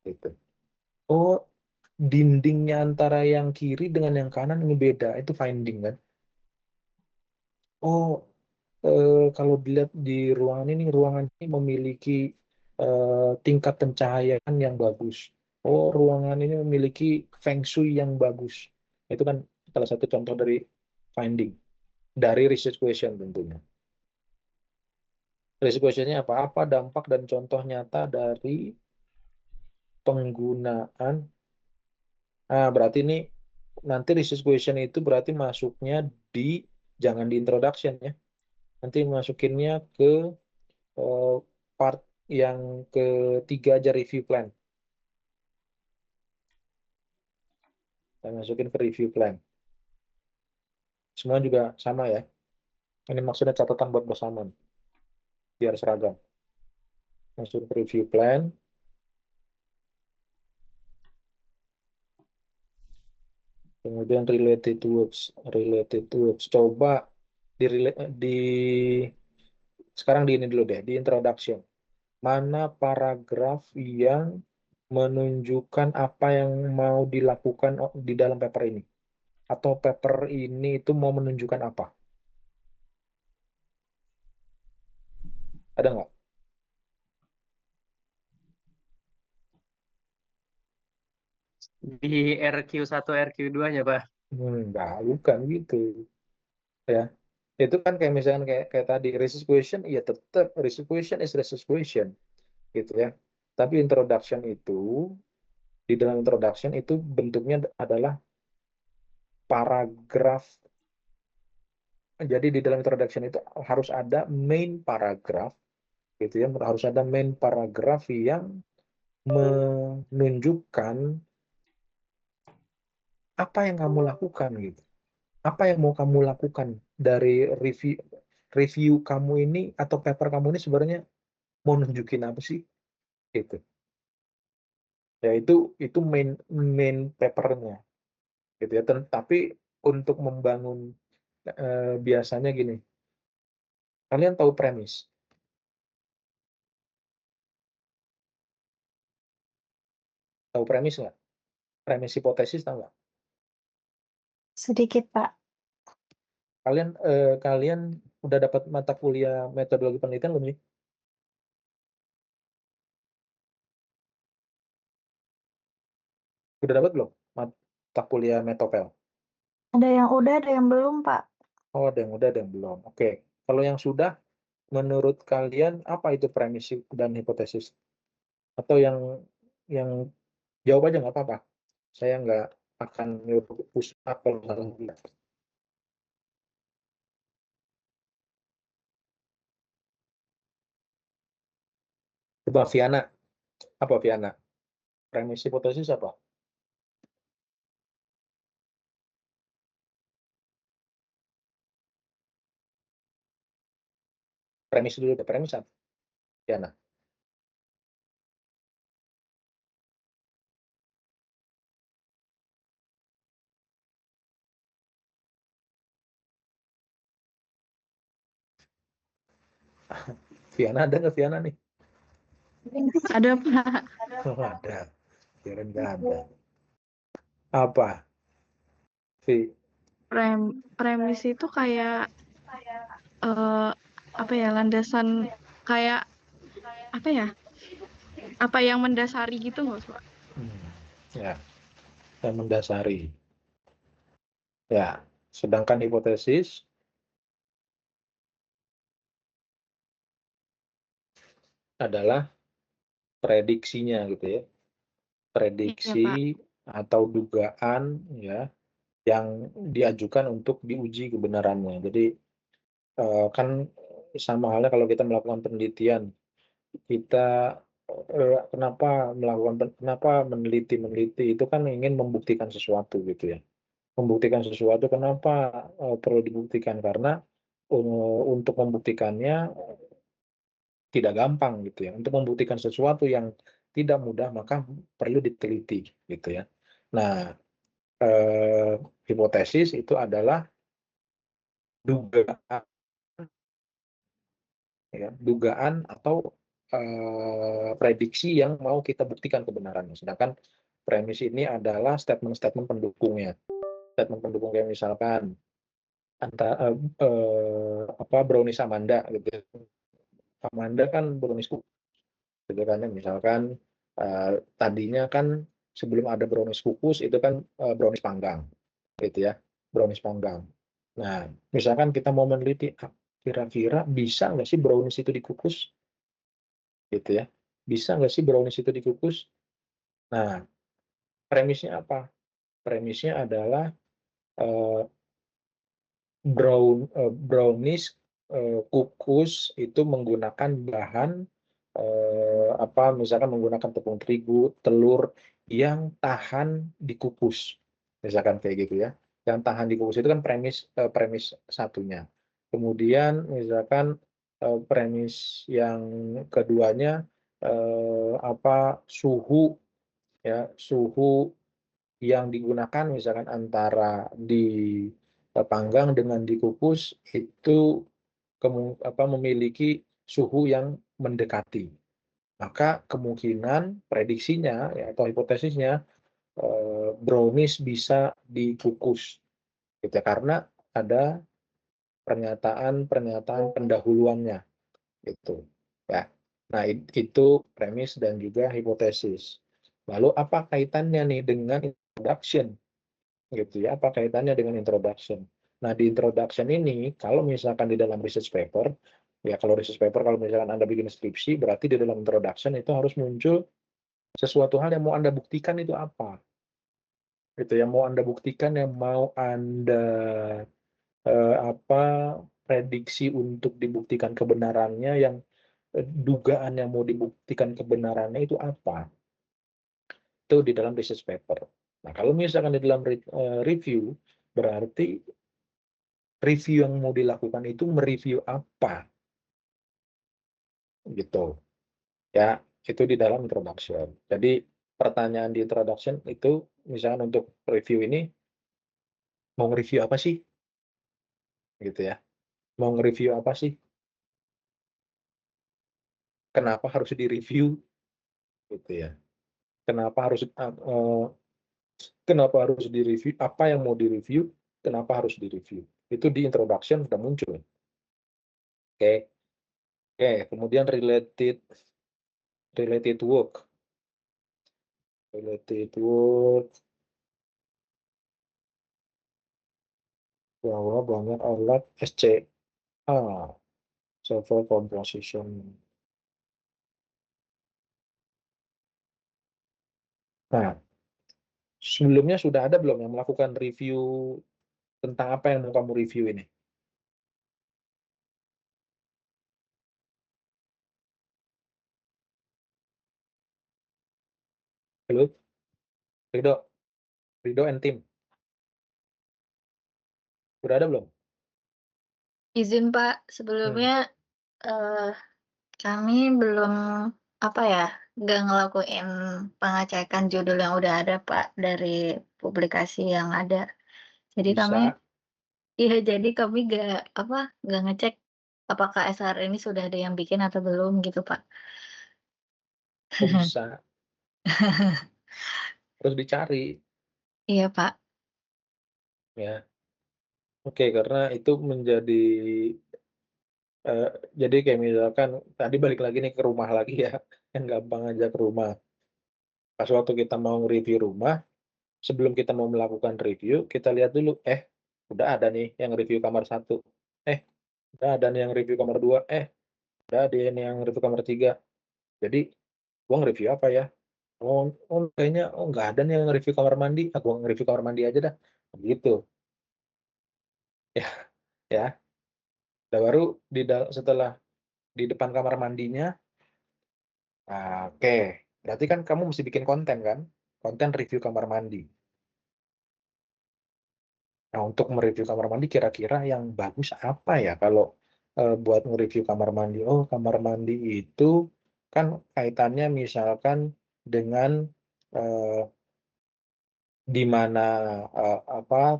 gitu. Oh, dindingnya antara yang kiri dengan yang kanan ini beda, itu finding kan. Oh, kalau dilihat di ruangan ini memiliki tingkat pencahayaan yang bagus. Oh, ruangan ini memiliki feng shui yang bagus. Itu kan salah satu contoh dari finding, dari research question tentunya. Research questionnya apa? Apa dampak dan contoh nyata dari penggunaan. Nah, berarti ini nanti research question itu berarti masuknya di, jangan di introduction ya. Nanti masukinnya ke eh, part yang ketiga aja, review plan. Saya masukin ke review plan. Semua juga sama ya. Ini maksudnya catatan buat bersama, biar seragam. Masuk ke review plan. Kemudian related words. Related words. Coba di sekarang di ini dulu deh, di introduction. Mana paragraf yang menunjukkan apa yang mau dilakukan di dalam paper ini? Atau paper ini itu mau menunjukkan apa? Ada nggak? Di RQ1, RQ2-nya, Pak. Enggak, bukan gitu. Ya, itu kan kayak misalnya kayak tadi research question, ya tetap research question is research question, gitu ya. Tapi introduction itu, di dalam introduction itu bentuknya adalah paragraf. Jadi di dalam introduction itu harus ada main paragraf, gitu ya. Harus ada main paragraf yang menunjukkan apa yang kamu lakukan gitu. Apa yang mau kamu lakukan dari review review kamu ini atau paper kamu ini sebenarnya mau nunjukin apa sih? Gitu. Ya itu main papernya gitu ya. Tapi untuk membangun biasanya gini. Kalian tahu premis? Tahu premis nggak? Premis hipotesis tahu nggak? Sedikit, Pak. Kalian udah dapat mata kuliah metodologi penelitian belum sih? Udah dapat belum mata kuliah Metopel? Ada yang udah, ada yang belum, Pak. Oh, ada yang udah, ada yang belum. Oke. Kalau yang sudah, menurut kalian apa itu premisi dan hipotesis? Atau yang jawab aja nggak apa-apa. Saya nggak akan nyuruh push up kalau salah. Coba Viana, apa Viana? Premisi hipotesis apa? Premis dulu deh, premis apa? Viana. Viana ada nggak Viana nih? Ada, Pak. Oh, ada. Kirain nggak ada. Apa? Vi? Premis itu kayak apa ya, landasan kayak apa ya? Apa yang mendasari gitu nggak, Pak? Ya, yang mendasari. Ya, sedangkan hipotesis adalah prediksinya gitu ya. Iya, Pak. Prediksi atau dugaan ya yang diajukan untuk diuji kebenarannya. Jadi kan sama halnya kalau kita melakukan penelitian, kita kenapa meneliti itu kan ingin membuktikan sesuatu gitu ya. Membuktikan sesuatu kenapa perlu dibuktikan karena untuk membuktikannya tidak gampang gitu ya. Untuk membuktikan sesuatu yang tidak mudah maka perlu diteliti gitu ya. Nah, hipotesis itu adalah dugaan ya, dugaan atau prediksi yang mau kita buktikan kebenarannya. Sedangkan premis ini adalah statement-statement pendukungnya. Statement pendukung kayak misalkan brownies Amanda gitu. Amanda kan brownies kukus gitu kan ya. Misalkan tadinya kan sebelum ada brownies kukus itu kan brownies panggang gitu ya, brownies panggang. Nah, misalkan kita mau meneliti kira-kira bisa nggak sih brownies itu dikukus gitu ya, bisa nggak sih brownies itu dikukus. Nah, premisnya apa? Premisnya adalah eh, brownies kukus itu menggunakan bahan misalkan menggunakan tepung terigu, telur yang tahan dikukus, misalkan kayak gitu ya. Yang tahan dikukus itu kan premis satunya. Kemudian misalkan premis yang keduanya suhu ya, suhu yang digunakan misalkan antara dipanggang dengan dikukus itu memiliki suhu yang mendekati. Maka kemungkinan prediksinya ya, atau hipotesisnya brownies bisa dikukus gitu ya, karena ada pernyataan pendahuluannya gitu ya. Nah, itu premis dan juga hipotesis. Lalu apa kaitannya nih dengan introduction gitu ya? Apa kaitannya dengan introduction? Nah, di introduction ini kalau misalkan di dalam research paper ya, kalau misalkan Anda bikin skripsi berarti di dalam introduction itu harus muncul sesuatu hal yang mau Anda buktikan itu apa? Itu yang mau Anda buktikan, yang mau Anda prediksi untuk dibuktikan kebenarannya, yang dugaan yang mau dibuktikan kebenarannya itu apa? Itu di dalam research paper. Nah, kalau misalkan di dalam review, berarti review yang mau dilakukan itu mereview apa? Gitu. Ya, itu di dalam introduction. Jadi, pertanyaan di introduction itu, misalkan untuk review ini, mau nge-review apa sih? Gitu ya. Mau nge-review apa sih? Kenapa harus di-review? Gitu ya. Kenapa harus di-review? Apa yang mau di-review? Kenapa harus di-review? Itu di introduction sudah muncul. Oke. Oke, kemudian related work. Related word bahwa banyak alat SCA, server composition. Nah, sebelumnya sudah ada belum yang melakukan review tentang apa yang mau kamu review ini? Halo, Rido and team. Sudah ada belum? Izin Pak, sebelumnya kami belum nggak ngelakuin pengecekan judul yang udah ada Pak dari publikasi yang ada. Jadi kami Bisa. jadi kami nggak ngecek apakah SR ini sudah ada yang bikin atau belum gitu Pak. Oh, bisa. Terus dicari Iya Pak. ya. Oke, karena itu menjadi jadi kayak misalkan tadi balik lagi nih ke rumah lagi ya, yang gampang aja ke rumah. Pas waktu kita mau review rumah, sebelum kita mau melakukan review, kita lihat dulu, udah ada nih yang review kamar 1, udah ada nih yang review kamar 2, udah ada nih yang review kamar 3. Jadi, gua nge-review apa ya? Kayaknya nggak ada nih yang review kamar mandi, gua nge-review kamar mandi aja dah, gitu. Ya, ya. Nah, baru setelah di depan kamar mandinya, oke, berarti kan kamu mesti bikin konten kan? Konten review kamar mandi. Nah, untuk mereview kamar mandi kira-kira yang bagus apa ya kalau buat nge-review kamar mandi? Oh, kamar mandi itu kan kaitannya misalkan dengan eh, di mana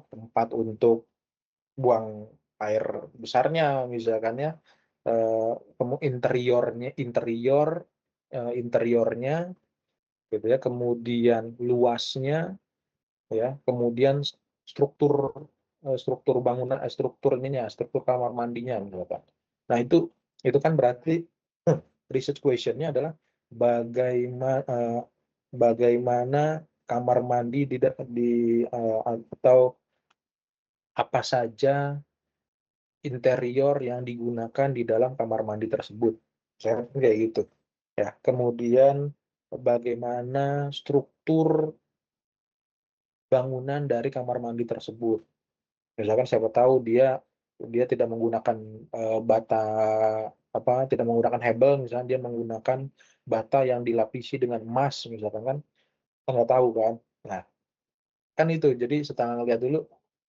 tempat untuk buang air besarnya misalkan ya, interiornya gitu ya, kemudian luasnya ya, kemudian struktur struktur bangunan, struktur kamar mandinya misalkan. Nah, itu kan berarti research question-nya adalah bagaimana kamar mandi atau apa saja interior yang digunakan di dalam kamar mandi tersebut. Saya kayak gitu. Ya, kemudian bagaimana struktur bangunan dari kamar mandi tersebut. Misalkan siapa tahu dia tidak menggunakan bata tidak menggunakan hebel, misalnya dia menggunakan bata yang dilapisi dengan emas misalkan kan, kita nggak tahu kan. Nah, kan itu. Jadi setelah ngeliat dulu,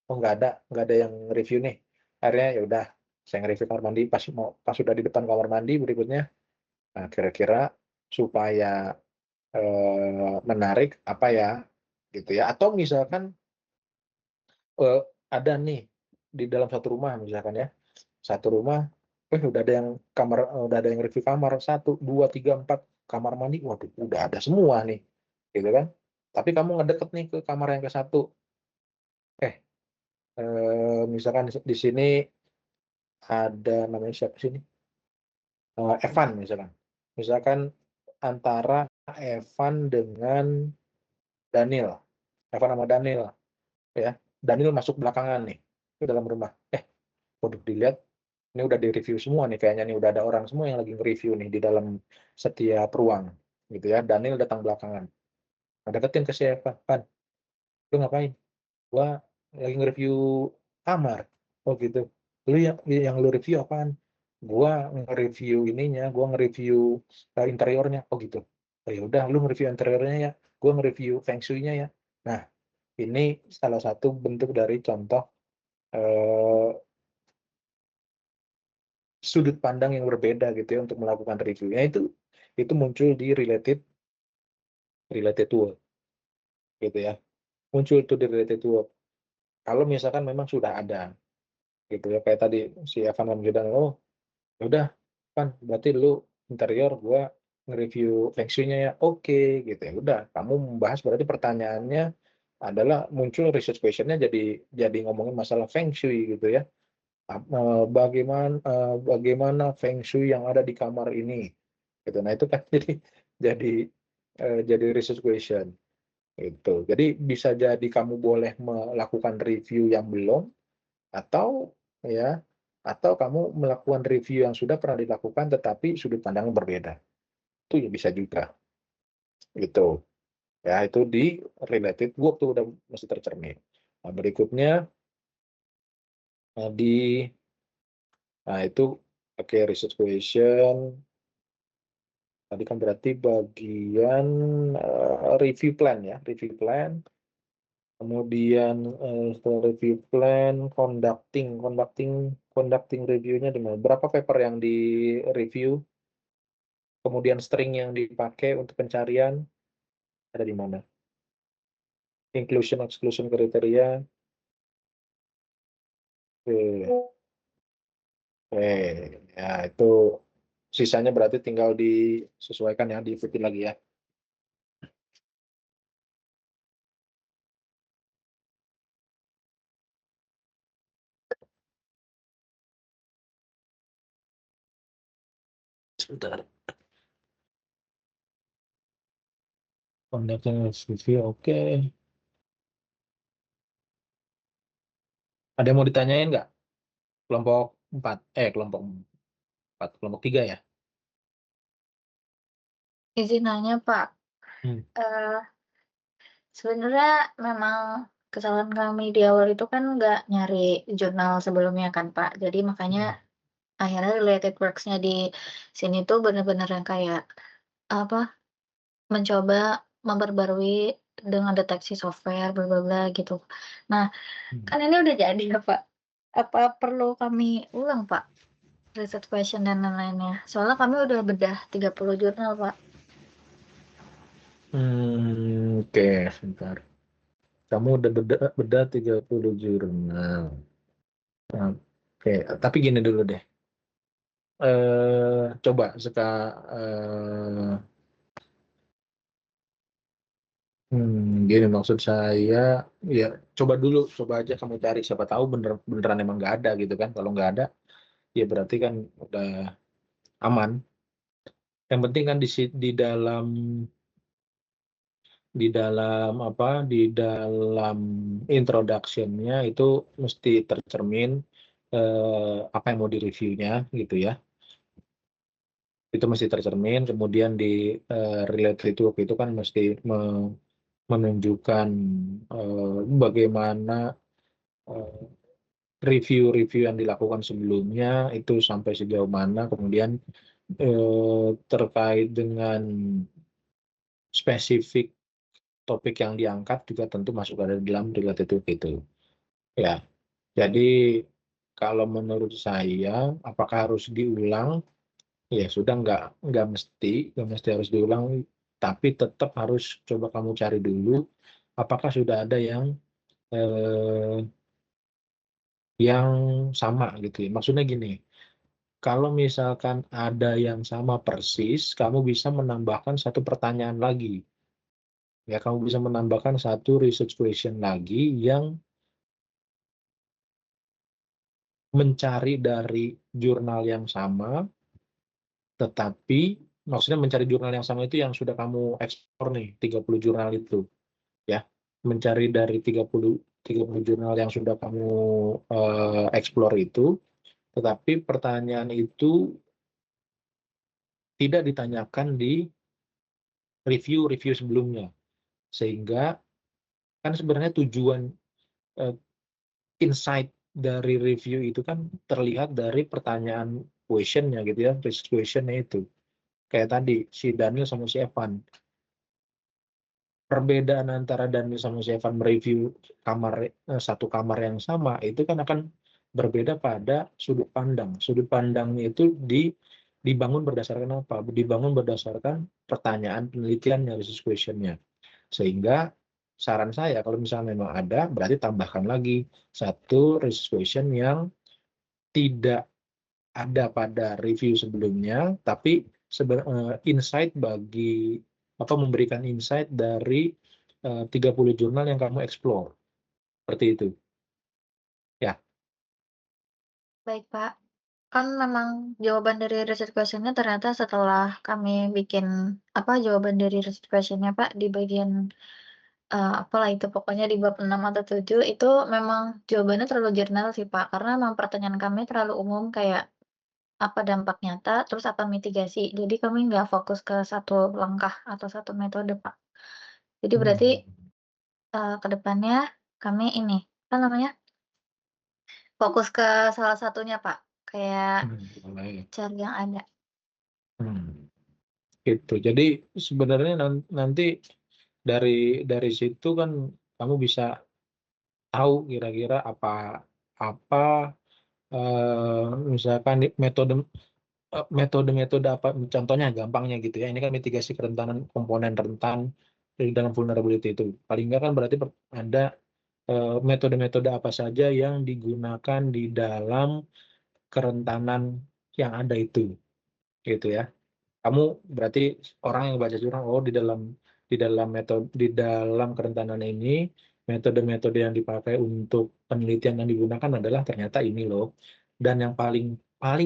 oh nggak ada yang review nih. Akhirnya ya udah, saya nge-review kamar mandi pas sudah di depan kamar mandi berikutnya. Nah, kira-kira supaya menarik apa ya gitu ya. Atau misalkan eh, ada nih di dalam satu rumah misalkan ya, satu rumah udah ada yang review kamar 1, 2, 3, 4 kamar mandi, waduh udah ada semua nih gitu kan, tapi kamu ngedeket nih ke kamar yang ke satu, misalkan di sini ada namanya siapa sih ini, Evan misalkan antara Evan dengan Daniel, Evan sama Daniel ya, Daniel masuk belakangan nih ke dalam rumah, waduh dilihat ini udah di-review semua nih kayaknya nih, udah ada orang semua yang lagi nge-review nih di dalam setiap ruang gitu ya. Daniel datang belakangan. Nah, deketin ke si Evan, Pan, lu ngapain? Gua lagi nge-review kamar. Oh gitu. Lu yang lu review apaan? Gua nge-review ininya, gua nge-review interiornya. Oh gitu. Oh ya udah, lu nge-review interiornya ya. Gua nge-review feng shui-nya ya. Nah, ini salah satu bentuk dari contoh eh, sudut pandang yang berbeda gitu ya untuk melakukan reviewnya, itu muncul di related work gitu ya, muncul itu di related work kalau misalkan memang sudah ada gitu ya, kayak tadi si Evan dan Jordan, oh ya udah kan berarti lu interior, gua nge-review feng shui-nya ya, oke gitu ya udah, kamu membahas berarti pertanyaannya adalah muncul research question-nya jadi ngomongin masalah feng shui gitu ya. Bagaimana feng shui yang ada di kamar ini gitu. Nah, itu kan jadi jadi research question. Itu. Jadi bisa jadi kamu boleh melakukan review yang belum, atau ya, atau kamu melakukan review yang sudah pernah dilakukan tetapi sudut pandang berbeda. Itu ya bisa juga. Gitu. Ya, itu di related work tuh udah mesti tercermin. Nah, berikutnya di itu research question. Tadi kan berarti bagian review plan ya, review plan. Kemudian setelah review plan, conducting reviewnya dengan berapa paper yang di review, kemudian string yang dipakai untuk pencarian ada di mana, inclusion exclusion kriteria. Ya itu sisanya berarti tinggal disesuaikan ya, diikuti lagi ya. Sebentar. Conducting review, oke. Ada yang mau ditanyain nggak? Kelompok 4, kelompok 4, kelompok 3 ya? Izin nanya Pak, Hmm. sebenarnya memang kesalahan kami di awal itu kan nggak nyari jurnal sebelumnya kan Pak, jadi makanya akhirnya related works-nya di sini tuh bener-bener yang kayak apa, mencoba memperbarui dengan deteksi software bla bla bla gitu. Nah, kan ini udah jadi ya Pak, apa perlu kami ulang Pak, research question dan lain-lainnya? Soalnya kami udah bedah 30 jurnal Pak. Oke, sebentar. Kamu udah bedah 30 jurnal. Oke, tapi gini dulu deh. Coba gini maksud saya, ya coba aja kamu cari, siapa tahu beneran emang nggak ada gitu kan. Kalau nggak ada, ya berarti kan udah aman. Yang penting kan di dalam introduction-nya itu mesti tercermin apa yang mau direviewnya gitu ya. Itu mesti tercermin. Kemudian di related work itu kan mesti menunjukkan bagaimana review-review yang dilakukan sebelumnya itu sampai sejauh mana, kemudian terkait dengan spesifik topik yang diangkat juga tentu masuk ke dalam related work itu. Ya, jadi kalau menurut saya, apakah harus diulang? Ya sudah, nggak mesti harus diulang, tapi tetap harus coba kamu cari dulu, apakah sudah ada yang sama gitu ya. Maksudnya gini, kalau misalkan ada yang sama persis, kamu bisa menambahkan satu pertanyaan lagi. Ya, kamu bisa menambahkan satu research question lagi yang mencari dari jurnal yang sama, tetapi maksudnya mencari jurnal yang sama itu yang sudah kamu eksplor nih, 30 jurnal itu. Ya, mencari dari 30 jurnal yang sudah kamu eksplor itu, tetapi pertanyaan itu tidak ditanyakan di review sebelumnya, sehingga kan sebenarnya tujuan insight dari review itu kan terlihat dari pertanyaan questionnya gitu ya, research questionnya itu. Kayak tadi si Daniel sama si Evan, perbedaan antara Daniel sama si Evan mereview satu kamar yang sama itu kan akan berbeda pada sudut pandang. Sudut pandangnya itu dibangun berdasarkan apa? Dibangun berdasarkan pertanyaan penelitiannya, research questionnya. Sehingga saran saya kalau misalnya memang ada, berarti tambahkan lagi satu research question yang tidak ada pada review sebelumnya, tapi insight memberikan insight dari 30 jurnal yang kamu explore. Seperti itu. Ya. Baik Pak, kan memang jawaban dari research question-nya ternyata setelah kami bikin jawaban dari research question-nya Pak di bagian apalah itu pokoknya di bab 6 atau 7 itu memang jawabannya terlalu jurnal sih, Pak, karena memang pertanyaan kami terlalu umum kayak apa dampak nyata, terus apa mitigasi. Jadi kami nggak fokus ke satu langkah atau satu metode, Pak. Jadi berarti, ke depannya kami ini, apa namanya, fokus ke salah satunya, Pak, kayak Baik. cari yang ada. Gitu. Jadi sebenarnya nanti dari situ kan kamu bisa tahu kira-kira apa misalkan metode apa contohnya gampangnya gitu ya. Ini kan mitigasi kerentanan komponen rentan di dalam vulnerability itu. Paling nggak kan berarti ada metode-metode apa saja yang digunakan di dalam kerentanan yang ada itu, gitu ya. Kamu berarti orang yang baca jurnal, oh di dalam kerentanan ini metode-metode yang dipakai untuk penelitian yang digunakan adalah ternyata ini loh, dan yang paling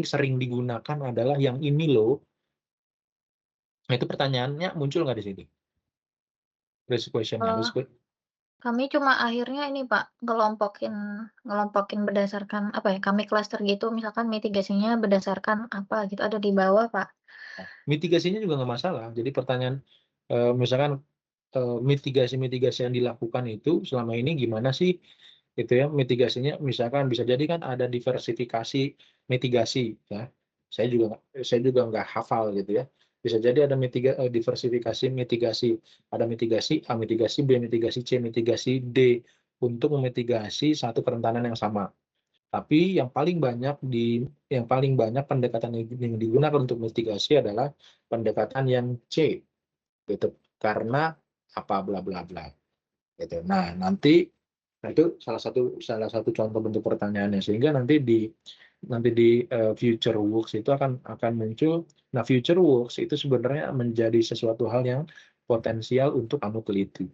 sering digunakan adalah yang ini loh. Nah, itu pertanyaannya muncul nggak di sini? Risk question-nya. Kami cuma akhirnya ini, Pak, ngelompokin berdasarkan apa ya, kami klaster gitu, misalkan mitigasinya berdasarkan apa gitu, ada di bawah, Pak. Mitigasinya juga nggak masalah. Jadi pertanyaan misalkan mitigasi-mitigasi yang dilakukan itu selama ini gimana sih? Gitu ya, mitigasinya misalkan bisa jadi kan ada diversifikasi mitigasi ya. Saya juga nggak hafal gitu ya. Bisa jadi ada diversifikasi mitigasi, ada mitigasi A, mitigasi B, mitigasi C, mitigasi D untuk memitigasi satu kerentanan yang sama. Tapi yang paling banyak pendekatan yang digunakan untuk mitigasi adalah pendekatan yang C gitu. Karena apa bla bla bla gitu. Nah, itu salah satu contoh bentuk pertanyaannya, sehingga nanti di future works itu akan muncul. Nah, future works itu sebenarnya menjadi sesuatu hal yang potensial untuk kamu teliti.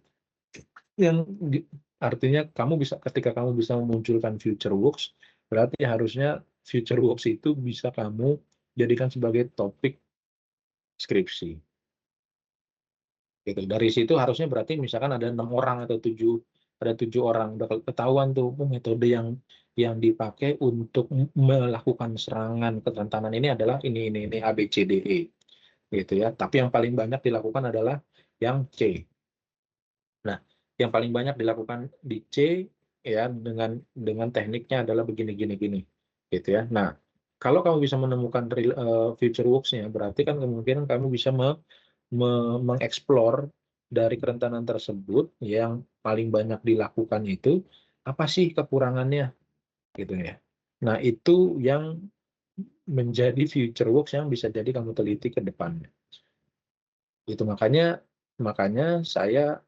Artinya ketika kamu bisa memunculkan future works, berarti harusnya future works itu bisa kamu jadikan sebagai topik skripsi. Gitu. Dari situ harusnya berarti misalkan ada 6 orang atau 7 orang udah ketahuan tuh metode yang dipakai untuk melakukan serangan kerentanan ini adalah ini A B C D E gitu ya. Tapi yang paling banyak dilakukan adalah yang C. Nah, yang paling banyak dilakukan di C ya dengan tekniknya adalah begini gitu ya. Nah, kalau kamu bisa menemukan future works-nya, berarti kan kemungkinan kamu bisa mengeksplor dari kerentanan tersebut yang paling banyak dilakukan itu apa sih kekurangannya gitu ya. Nah, itu yang menjadi future works yang bisa jadi kamu teliti ke depannya. Itu makanya saya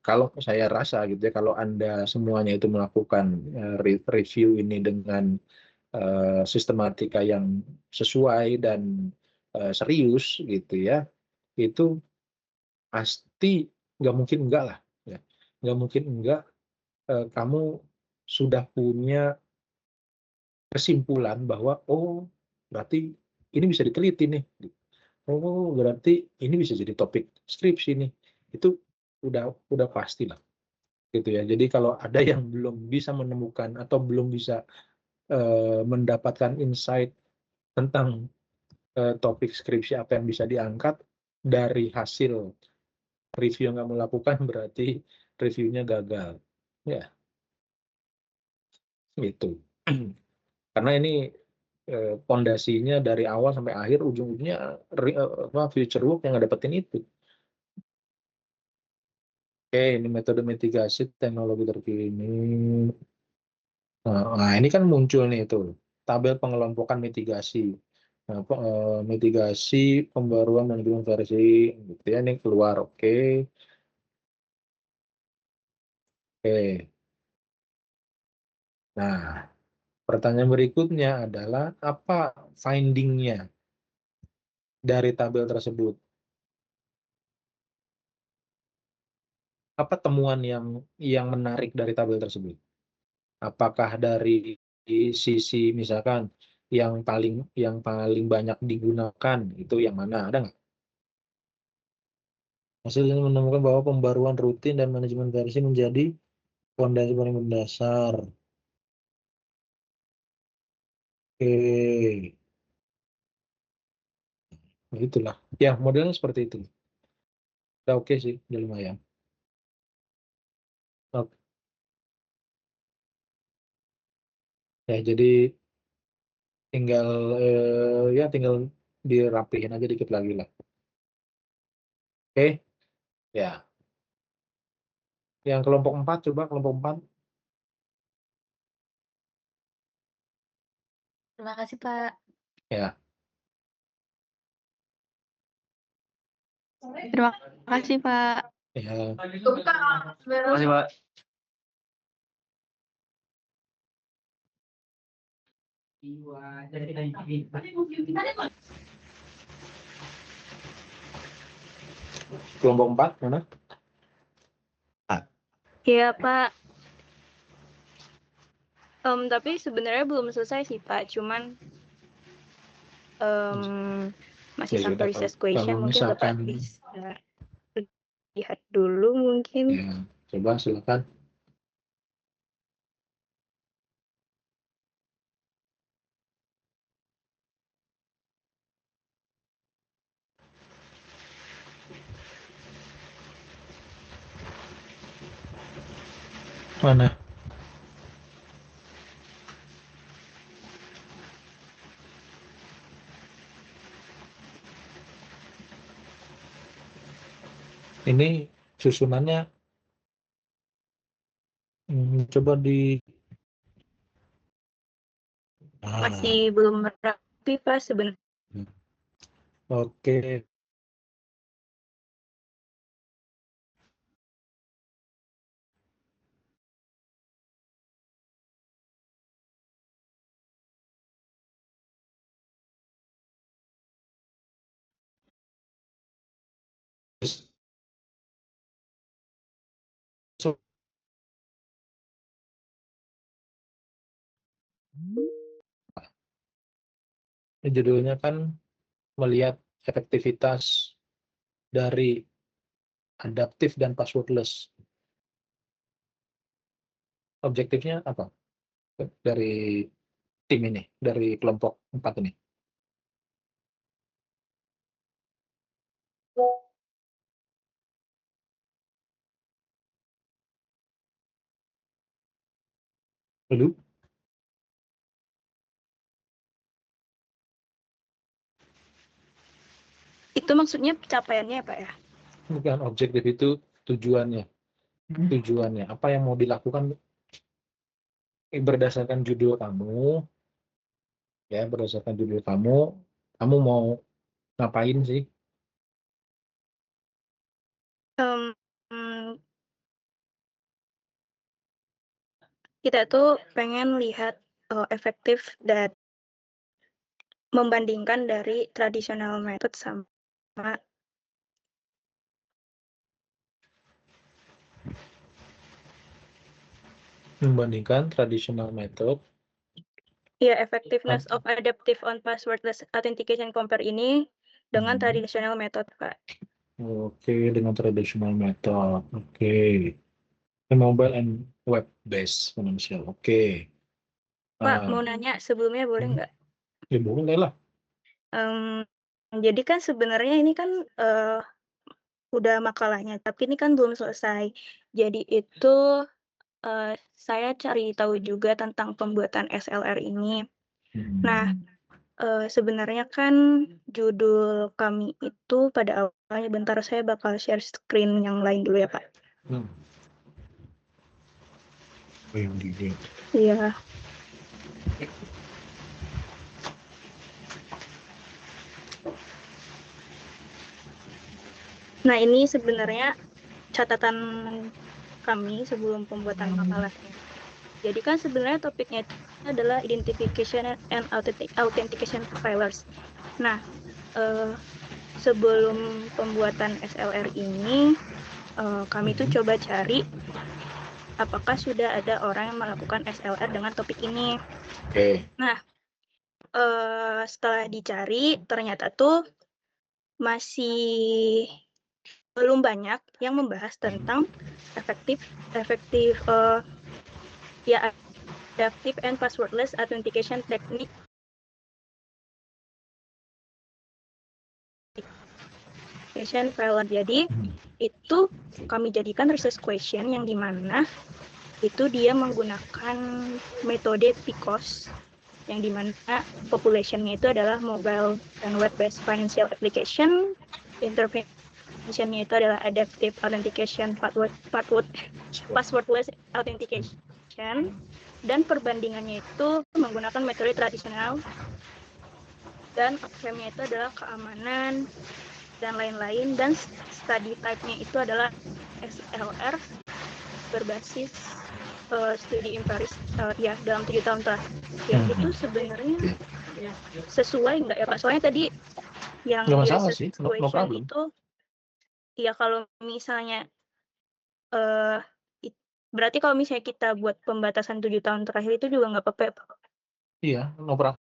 kalau saya rasa gitu ya, kalau Anda semuanya itu melakukan review ini dengan sistematika yang sesuai dan serius gitu ya, itu pasti nggak mungkin enggak lah ya. Nggak mungkin enggak kamu sudah punya kesimpulan bahwa oh berarti ini bisa diteliti nih, oh berarti ini bisa jadi topik skripsi nih, itu udah pasti lah gitu ya. Jadi kalau ada yang belum bisa menemukan atau belum bisa mendapatkan insight tentang topik skripsi apa yang bisa diangkat dari hasil review yang kamu lakukan, berarti reviewnya gagal ya gitu. Karena ini pondasinya dari awal sampai akhir ujung-ujungnya future work yang ngedapetin itu. Oke, ini metode mitigasi teknologi terpilih ini. Nah, ini kan muncul nih itu tabel pengelompokan mitigasi. Nah, mitigasi pembaruan manajemen versi gitu ya, ini keluar. Oke. Nah, pertanyaan berikutnya adalah apa finding-nya dari tabel tersebut? Apa temuan yang menarik dari tabel tersebut? Apakah dari sisi misalkan yang paling banyak digunakan itu yang mana? Ada nggak? Hasilnya menemukan bahwa pembaruan rutin dan manajemen versi menjadi fondasi paling mendasar. Oke, nah, itulah. Ya, modelnya seperti itu. Udah oke sih, udah lumayan. Oke. Ya, jadi tinggal tinggal dirapihin aja dikit lagi lah. Oke, ya. Yang kelompok 4 coba kelompok 4. Terima kasih, Pak. Ya, Terima kasih, Pak. ya. Terima kasih, Pak. Kelompok 4 mana? Iya, Pak. Tapi sebenarnya belum selesai sih, Pak. Cuman masih Ya sudah, sampai recess question. kalau Mungkin Bapak misalkan bisa lihat dulu mungkin. ya, coba silakan. Mana? Ini susunannya coba di Masih belum rapi, Pak, sebenarnya. Oke. So, judulnya kan melihat efektivitas dari adaptif dan passwordless. Objektifnya apa? Dari tim ini, dari kelompok 4 ini. Lalu, Itu maksudnya pencapaiannya, Pak, ya? bukan objektif itu tujuannya. Tujuannya, apa yang mau dilakukan berdasarkan judul kamu, ya berdasarkan judul kamu mau ngapain sih? Em, kita tuh pengen lihat efektif dan membandingkan dari tradisional method sama Membandingkan traditional method. ya effectiveness of adaptive on passwordless authentication compare ini dengan tradisional method, Pak. Oke, dengan traditional method. Oke. Mobile and web based financial. Oke. Pak, mau nanya sebelumnya boleh nggak? Ya boleh lah. Jadi kan sebenarnya ini kan udah makalahnya, tapi ini kan belum selesai. Jadi itu saya cari tahu juga tentang pembuatan SLR ini. Nah, sebenarnya kan judul kami itu pada awalnya, bentar saya bakal share screen yang lain dulu ya, Pak. Oh, yang di Iya. Nah, ini sebenarnya catatan kami sebelum pembuatan makalahnya. Jadi kan sebenarnya topiknya itu adalah identification and authentication failures. Nah, sebelum pembuatan SLR ini, kami tuh coba cari apakah sudah ada orang yang melakukan SLR dengan topik ini. Oke. Nah, setelah dicari ternyata tuh masih belum banyak yang membahas tentang efektif adaptive and passwordless authentication technique prevalent. Jadi itu kami jadikan research question yang dimana itu dia menggunakan metode PICOS yang dimana populationnya itu adalah mobile and web-based financial application, interventionnya itu adalah adaptive authentication, passwordless authentication, dan perbandingannya itu menggunakan metode tradisional, dan outcome-nya itu adalah keamanan dan lain-lain, dan study type-nya itu adalah SLR berbasis studi empiris dalam 7 tahun terakhir. Itu sebenarnya sesuai nggak ya Pak? Soalnya tadi yang Nggak di masalah research sih, no question problem. itu ya kalau misalnya berarti kalau misalnya kita buat pembatasan 7 tahun terakhir itu juga nggak apa-apa ya, Pak? Iya, no problem.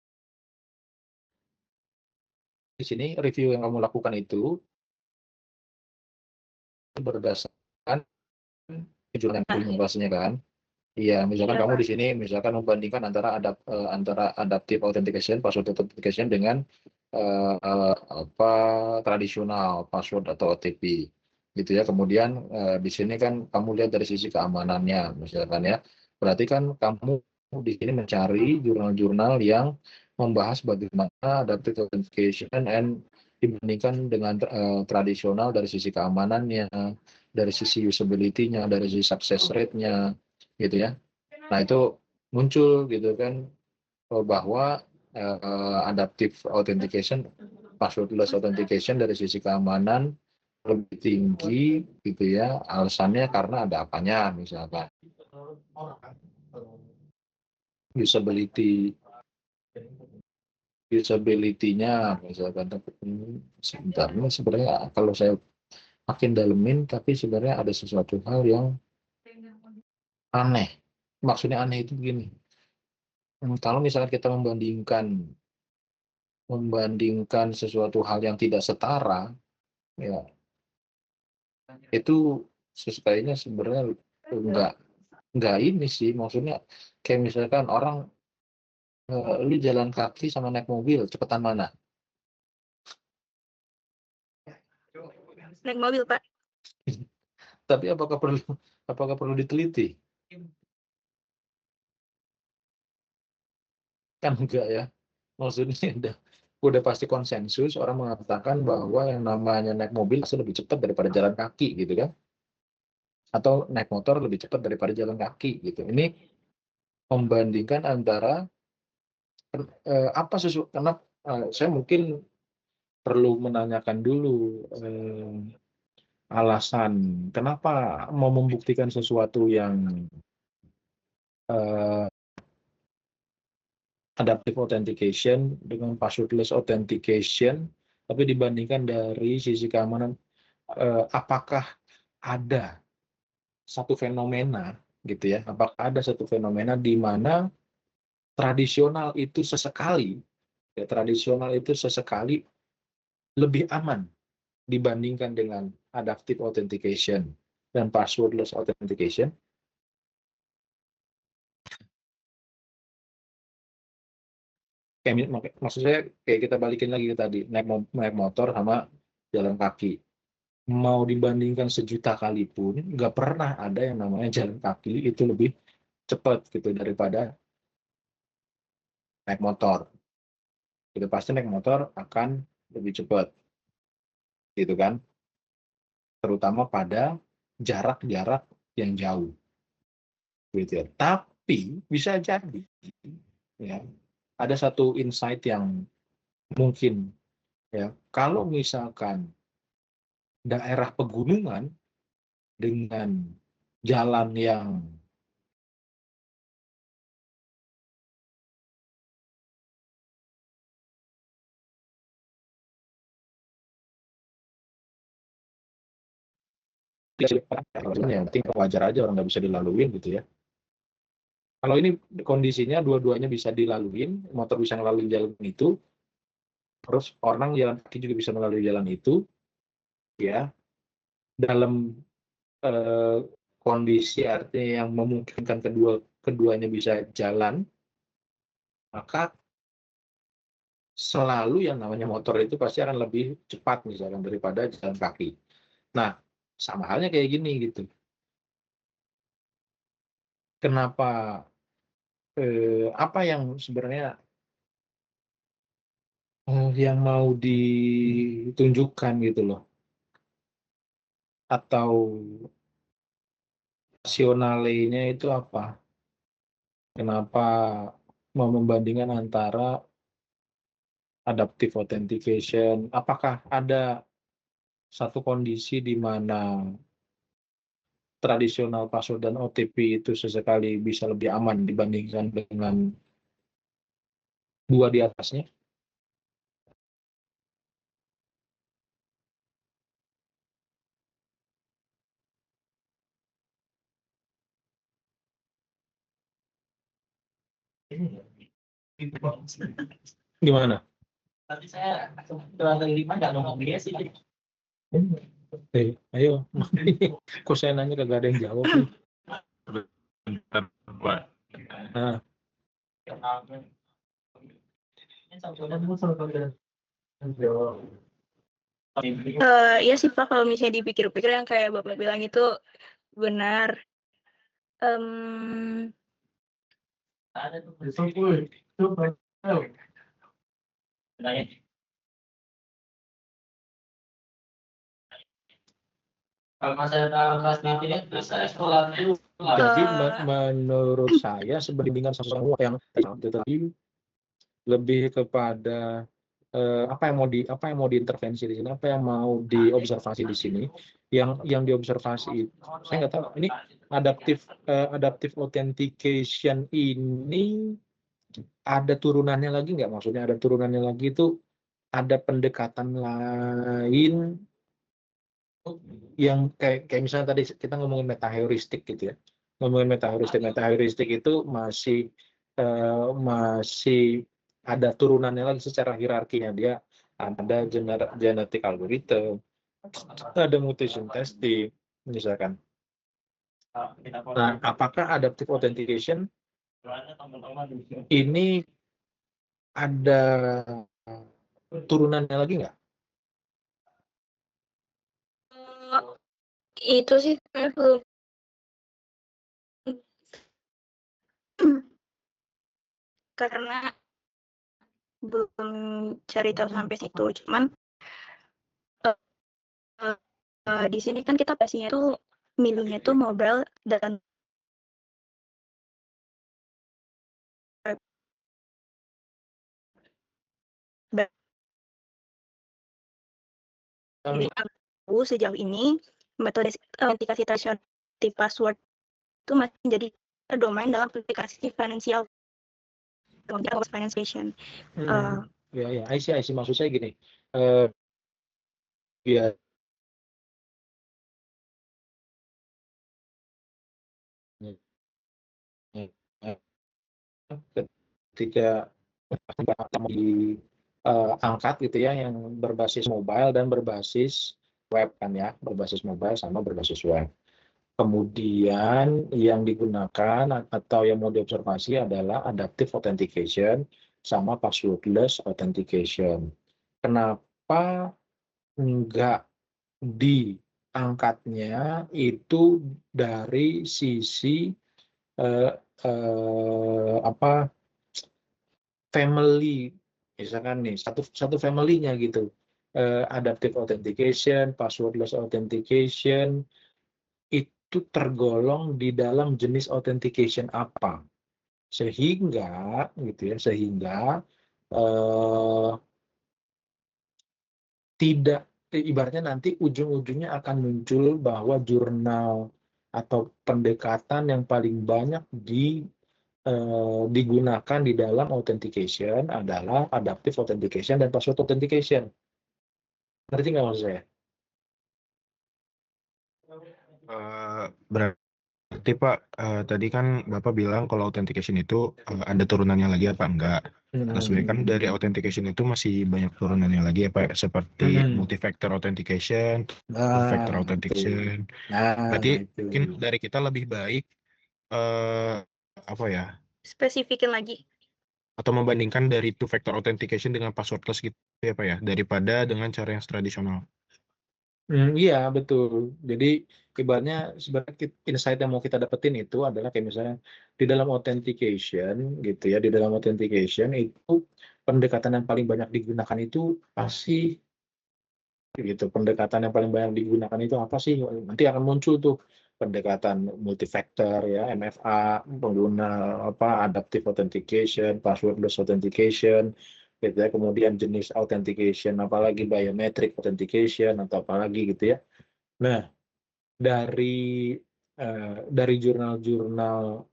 Di sini review yang kamu lakukan itu berdasarkan jurnal yang pastinya kan. Iya, misalkan Iya, kamu Pak. di sini misalkan membandingkan antara adaptive authentication, password authentication dengan tradisional password atau OTP, gitu ya. Kemudian di sini kan kamu lihat dari sisi keamanannya, misalkan ya. Berarti kan kamu di sini mencari jurnal-jurnal yang membahas bagaimana adaptive authentication and dibandingkan dengan tradisional dari sisi keamanannya, dari sisi usability-nya, dari sisi success rate-nya, gitu ya. Nah itu muncul gitu kan bahwa adaptive authentication, passwordless authentication dari sisi keamanan lebih tinggi gitu ya. Alasannya karena ada apanya, misalkan usability-nya misalkan. Sebentar, ini sebenarnya kalau saya makin dalemin tapi sebenarnya ada sesuatu hal yang aneh. Maksudnya aneh itu begini. Kalau misalkan kita membandingkan sesuatu hal yang tidak setara, ya itu sesuainya sebenarnya enggak ini sih, maksudnya kayak misalkan orang lu jalan kaki sama naik mobil, cepetan mana? Naik mobil, Pak. Tapi apakah perlu diteliti? Kan enggak ya. Maksudnya udah pasti konsensus orang mengatakan bahwa yang namanya naik mobil pasti lebih cepat daripada jalan kaki gitu kan, atau naik motor lebih cepat daripada jalan kaki gitu. Ini membandingkan antara karena saya mungkin perlu menanyakan dulu alasan kenapa mau membuktikan sesuatu yang adaptive authentication dengan passwordless authentication, tapi dibandingkan dari sisi keamanan, apakah ada satu fenomena gitu ya, apakah ada satu fenomena di mana tradisional itu sesekali lebih aman dibandingkan dengan adaptive authentication dan passwordless authentication. Maksud saya kayak kita balikin lagi ke tadi, naik motor sama jalan kaki. Mau dibandingkan 1.000.000 kali pun, nggak pernah ada yang namanya jalan kaki itu lebih cepat gitu daripada naik motor. Itu pasti naik motor akan lebih cepat, gitu kan? Terutama pada jarak-jarak yang jauh, gitu ya. Tapi bisa jadi, ya, ada satu insight yang mungkin, ya, kalau misalkan daerah pegunungan dengan jalan yang yang penting wajar aja orang nggak bisa dilaluin gitu ya. Kalau ini kondisinya dua-duanya bisa dilaluin, motor bisa melalui jalan itu, terus orang jalan kaki juga bisa melalui jalan itu, ya. dalam kondisi artinya yang memungkinkan keduanya bisa jalan, maka selalu yang namanya motor itu pasti akan lebih cepat misalkan daripada jalan kaki. Nah, sama halnya kayak gini gitu. Kenapa apa yang sebenarnya yang mau ditunjukkan gitu loh? Atau rasionalnya itu apa? Kenapa mau membandingkan antara adaptive authentication? Apakah ada satu kondisi di mana tradisional password dan OTP itu sesekali bisa lebih aman dibandingkan dengan dua di atasnya? Gimana? Tadi saya kelas 5 nggak ngomong dia sih. Ayo, kok saya nanya kagak ada yang jawab nih. Nah, Iya sih Pak, kalau misalnya dipikir-pikir yang kayak Bapak bilang itu benar. Kalau saya kelas 5 ini saya sekolah itu jadi menurut saya sebandingan sesuatu yang tetapi lebih kepada apa yang mau diintervensi di sini, apa yang mau diobservasi di sini, yang diobservasi saya nggak tahu ini adaptive authentication ini ada turunannya lagi nggak? Maksudnya ada turunannya lagi itu ada pendekatan lain yang kayak misalnya tadi kita ngomongin metaheuristik gitu ya, ngomongin metaheuristik itu masih ada turunannya lagi secara hierarkinya, dia ada genetic algorithm, ada mutation testing misalkan. Nah, apakah adaptive authentication ini ada turunannya lagi nggak? Itu sih saya belum karena belum cari tahu sampai situ. Cuman di sini kan kita pastinya tuh milihnya tuh mobile dan jadi aku sejauh ini metode autentikasi tradisional password itu masih menjadi domain dalam aplikasi financial financiation. Ya, I see. Maksud saya gini, ya ketika diangkat gitu ya, yang berbasis mobile dan berbasis web kan ya, berbasis mobile sama berbasis web. Kemudian yang digunakan atau yang mau diobservasi adalah adaptive authentication sama passwordless authentication. Kenapa enggak diangkatnya itu dari sisi family, misalkan nih satu family-nya gitu, adaptive authentication, passwordless authentication itu tergolong di dalam jenis authentication apa, sehingga gitu ya, tidak ibaratnya nanti ujung-ujungnya akan muncul bahwa jurnal atau pendekatan yang paling banyak digunakan di dalam authentication adalah adaptive authentication dan password authentication. Ngerti nggak maksud saya? Berarti Berarti Pak, tadi kan Bapak bilang kalau authentication itu ada turunannya lagi apa enggak? Nah, sebenarnya kan dari authentication itu masih banyak turunannya lagi ya Pak, seperti multi-factor authentication, two-factor Nah, itu. authentication. Nah, Berarti itu. mungkin dari kita lebih baik apa ya? Spesifikin lagi. Atau membandingkan dari two-factor authentication dengan passwordless gitu ya Pak ya, daripada dengan cara yang tradisional. Iya, betul. Jadi ibaratnya sebenarnya insight yang mau kita dapetin itu adalah kayak misalnya di dalam authentication gitu ya, di dalam authentication itu pendekatan yang paling banyak digunakan itu pasti gitu. Pendekatan yang paling banyak digunakan itu apa sih? Nanti akan muncul tuh pendekatan multifactor ya, MFA, pengguna adaptive authentication, passwordless authentication, gitu ya. Kemudian jenis authentication, apalagi biometric authentication atau apalagi gitu ya. Nah, dari jurnal-jurnal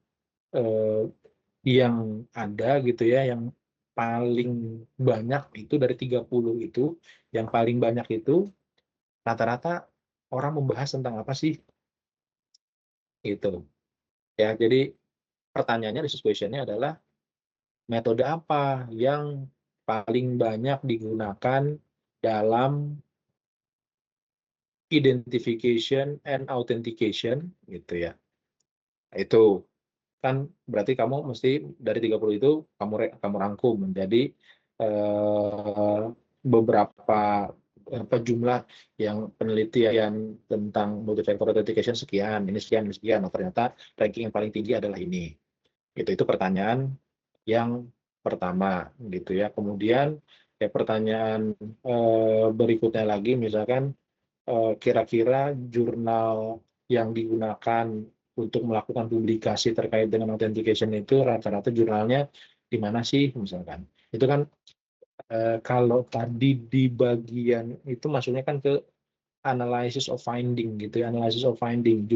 yang ada gitu ya, yang paling banyak itu dari 30 itu, yang paling banyak itu rata-rata orang membahas tentang apa sih gitu ya. Jadi pertanyaannya, research question-nya adalah metode apa yang paling banyak digunakan dalam identification and authentication gitu ya. Itu kan berarti kamu mesti dari 30 itu kamu rangkum menjadi beberapa jumlah yang penelitian tentang multi-factor authentication sekian, ini sekian, ini sekian. Oh, ternyata ranking yang paling tinggi adalah ini. Itu pertanyaan yang pertama gitu ya. Kemudian pertanyaan berikutnya lagi, misalkan kira-kira jurnal yang digunakan untuk melakukan publikasi terkait dengan authentication itu rata-rata jurnalnya di mana sih misalkan. Itu kan kalau tadi di bagian itu maksudnya kan ke analysis of finding gitu ya, analysis of finding,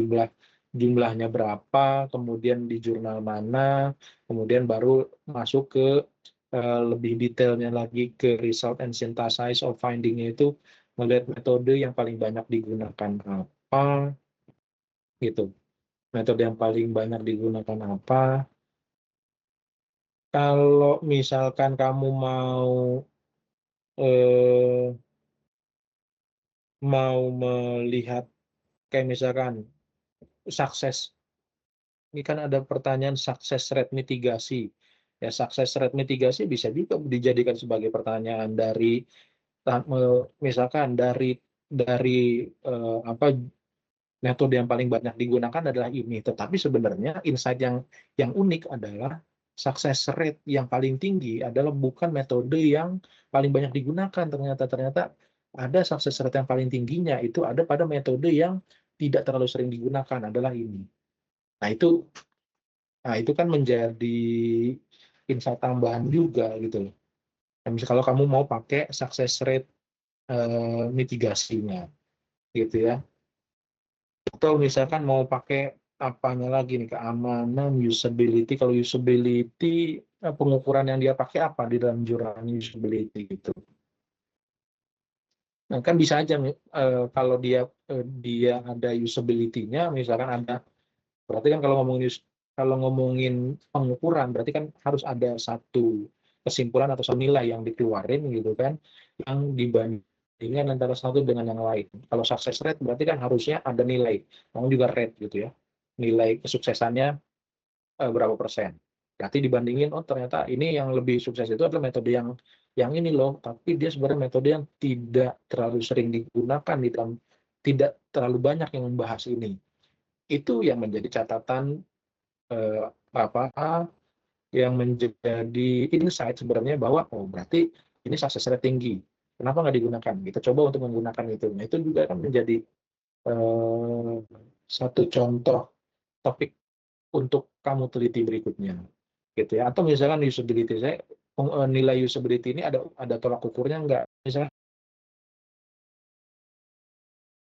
jumlahnya berapa, kemudian di jurnal mana, kemudian baru masuk ke lebih detailnya lagi ke result and synthesis of finding-nya itu melihat metode yang paling banyak digunakan apa gitu. Metode yang paling banyak digunakan apa. Kalau misalkan kamu mau melihat kayak misalkan sukses, ini kan ada pertanyaan success rate mitigasi. Ya, success rate mitigasi bisa juga dijadikan sebagai pertanyaan dari misalkan dari metode yang paling banyak digunakan adalah ini. Tetapi sebenarnya insight yang unik adalah success rate yang paling tinggi adalah bukan metode yang paling banyak digunakan. Ternyata ada success rate yang paling tingginya itu ada pada metode yang tidak terlalu sering digunakan adalah ini. Nah, itu kan menjadi insight tambahan juga gitu loh. Misalnya kalau kamu mau pakai success rate mitigasinya gitu ya. Atau misalkan mau pakai apanya lagi nih, keamanan, usability. Kalau usability pengukuran yang dia pakai apa di dalam jurnal usability gitu. Nah, kan bisa aja kalau dia ada usability-nya, misalkan ada, berarti kan kalau ngomongin pengukuran berarti kan harus ada satu kesimpulan atau satu nilai yang dikeluarin gitu kan, yang dibandingkan antara satu dengan yang lain. Kalau success rate berarti kan harusnya ada nilai, namun juga rate gitu ya, nilai kesuksesannya berapa persen. Berarti dibandingin, oh ternyata ini yang lebih sukses itu adalah metode yang ini loh, tapi dia sebenarnya metode yang tidak terlalu sering digunakan di dalam, tidak terlalu banyak yang membahas ini. Itu yang menjadi catatan yang menjadi insight sebenarnya bahwa oh berarti ini success rate tinggi. Kenapa nggak digunakan? Kita coba untuk menggunakan itu. Nah, itu juga kan menjadi satu contoh topik untuk kamu teliti berikutnya, gitu ya. Atau misalkan usability, saya nilai usability ini ada tolak ukurnya nggak? Misalnya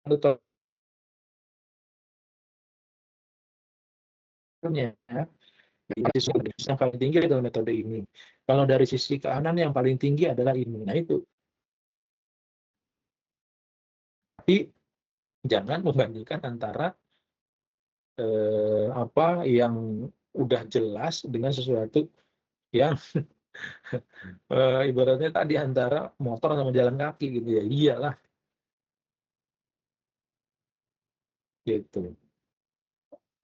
ada tolak ukurnya, yang paling tinggi adalah metode ini. Kalau dari sisi keamanan yang paling tinggi adalah ini. Nah itu. Tapi jangan membandingkan antara yang udah jelas dengan sesuatu yang ibaratnya tadi antara motor sama jalan kaki gitu ya. Iyalah gitu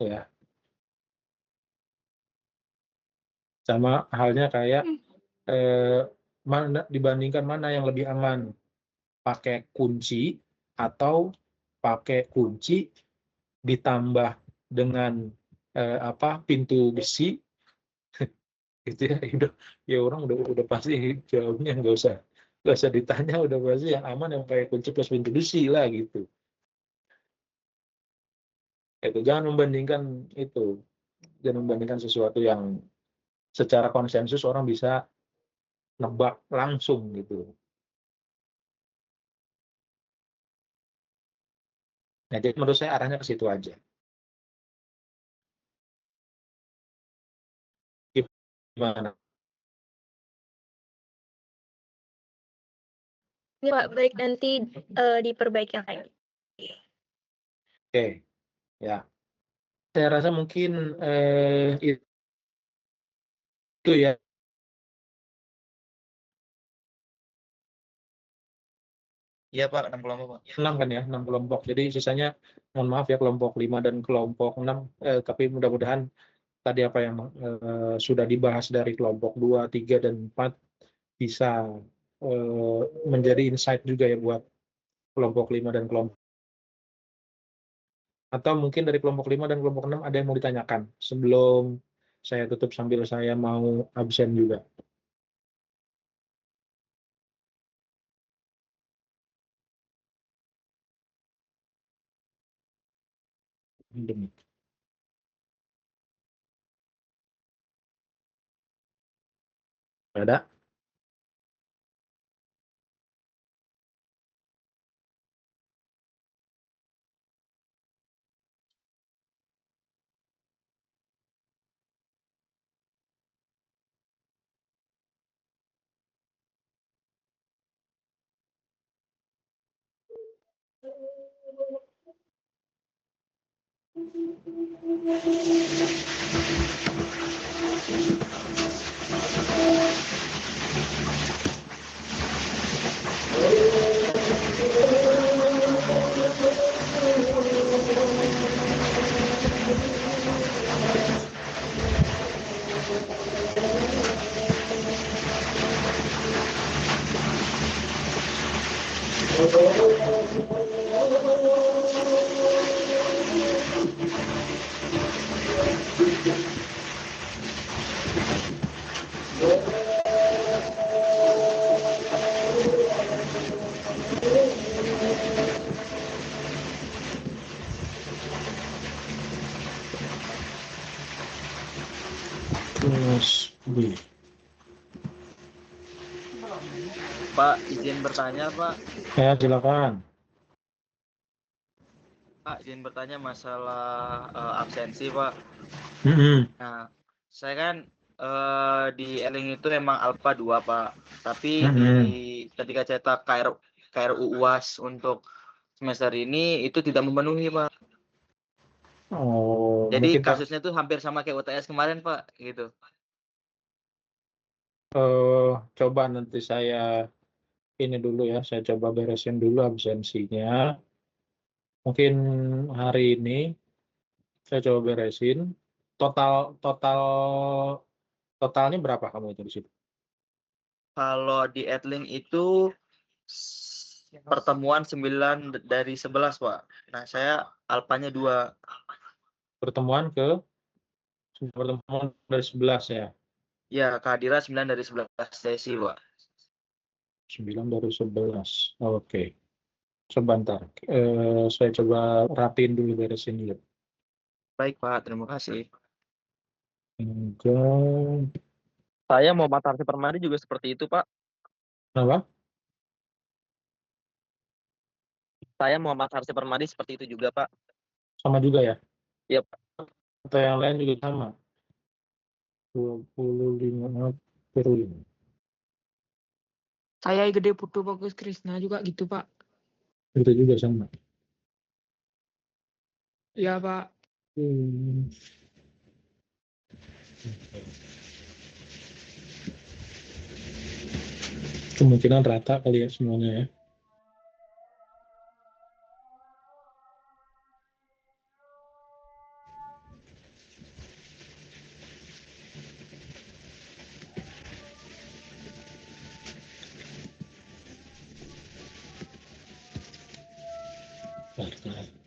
ya. Sama halnya kayak mana dibandingkan mana yang lebih aman, pakai kunci atau pakai kunci ditambah dengan pintu besi gitu ya. Ya orang udah pasti jawabnya nggak usah ditanya, udah pasti yang aman yang pakai kunci plus pintu besi lah gitu. Itu jangan membandingkan sesuatu yang secara konsensus orang bisa nebak langsung gitu. Nah, jadi menurut saya arahnya ke situ aja. Gimana? Ya, Pak, baik nanti diperbaiki lagi. Oke, ya. Saya rasa mungkin itu ya. 6 kelompok, Pak. 6 kan ya, 6 kelompok. Jadi sisanya, mohon maaf ya, kelompok 5 dan kelompok 6, tapi mudah-mudahan tadi apa yang sudah dibahas dari kelompok 2, 3, dan 4 bisa menjadi insight juga ya buat kelompok 5 dan kelompok. Atau mungkin dari kelompok 5 dan kelompok 6 ada yang mau ditanyakan sebelum saya tutup sambil saya mau absen juga. Ada? Terus, Pak, izin bertanya, Pak. ya silakan. Pak, izin bertanya masalah absensi, Pak. Nah, saya kan di Erling itu emang Alpha 2, Pak. Tapi ketika cetak KRU UAS untuk semester ini itu tidak memenuhi, Pak. Oh, Jadi mungkin kasusnya tuh hampir sama kayak UTS kemarin, Pak, gitu. coba nanti saya ini dulu ya, saya coba beresin dulu absensinya. Mungkin hari ini saya coba beresin. Totalnya berapa kamu itu di situ? Kalau di Erling itu pertemuan 9 dari 11, Pak. Nah, saya alpanya 2. Pertemuan dari 11 ya. Ya, kehadiran 9 dari 11 sesi, Pak. 9 dari 11. Oke. Sebentar. Saya coba rapiin dulu, beresin dulu. Baik, Pak. Terima kasih. Enggak. Saya mau Matarsi Permadi juga seperti itu, Pak. Kenapa? Saya mau Matarsi Permadi seperti itu juga, Pak. Sama juga ya? Iya, Pak. Atau yang lain juga sama? 25 per 5. Saya Gede Putu Bagus Krisna juga gitu, Pak. Itu juga sama. Iya, Pak. Hmm. Kemungkinan rata kali ya semuanya ya. Rata.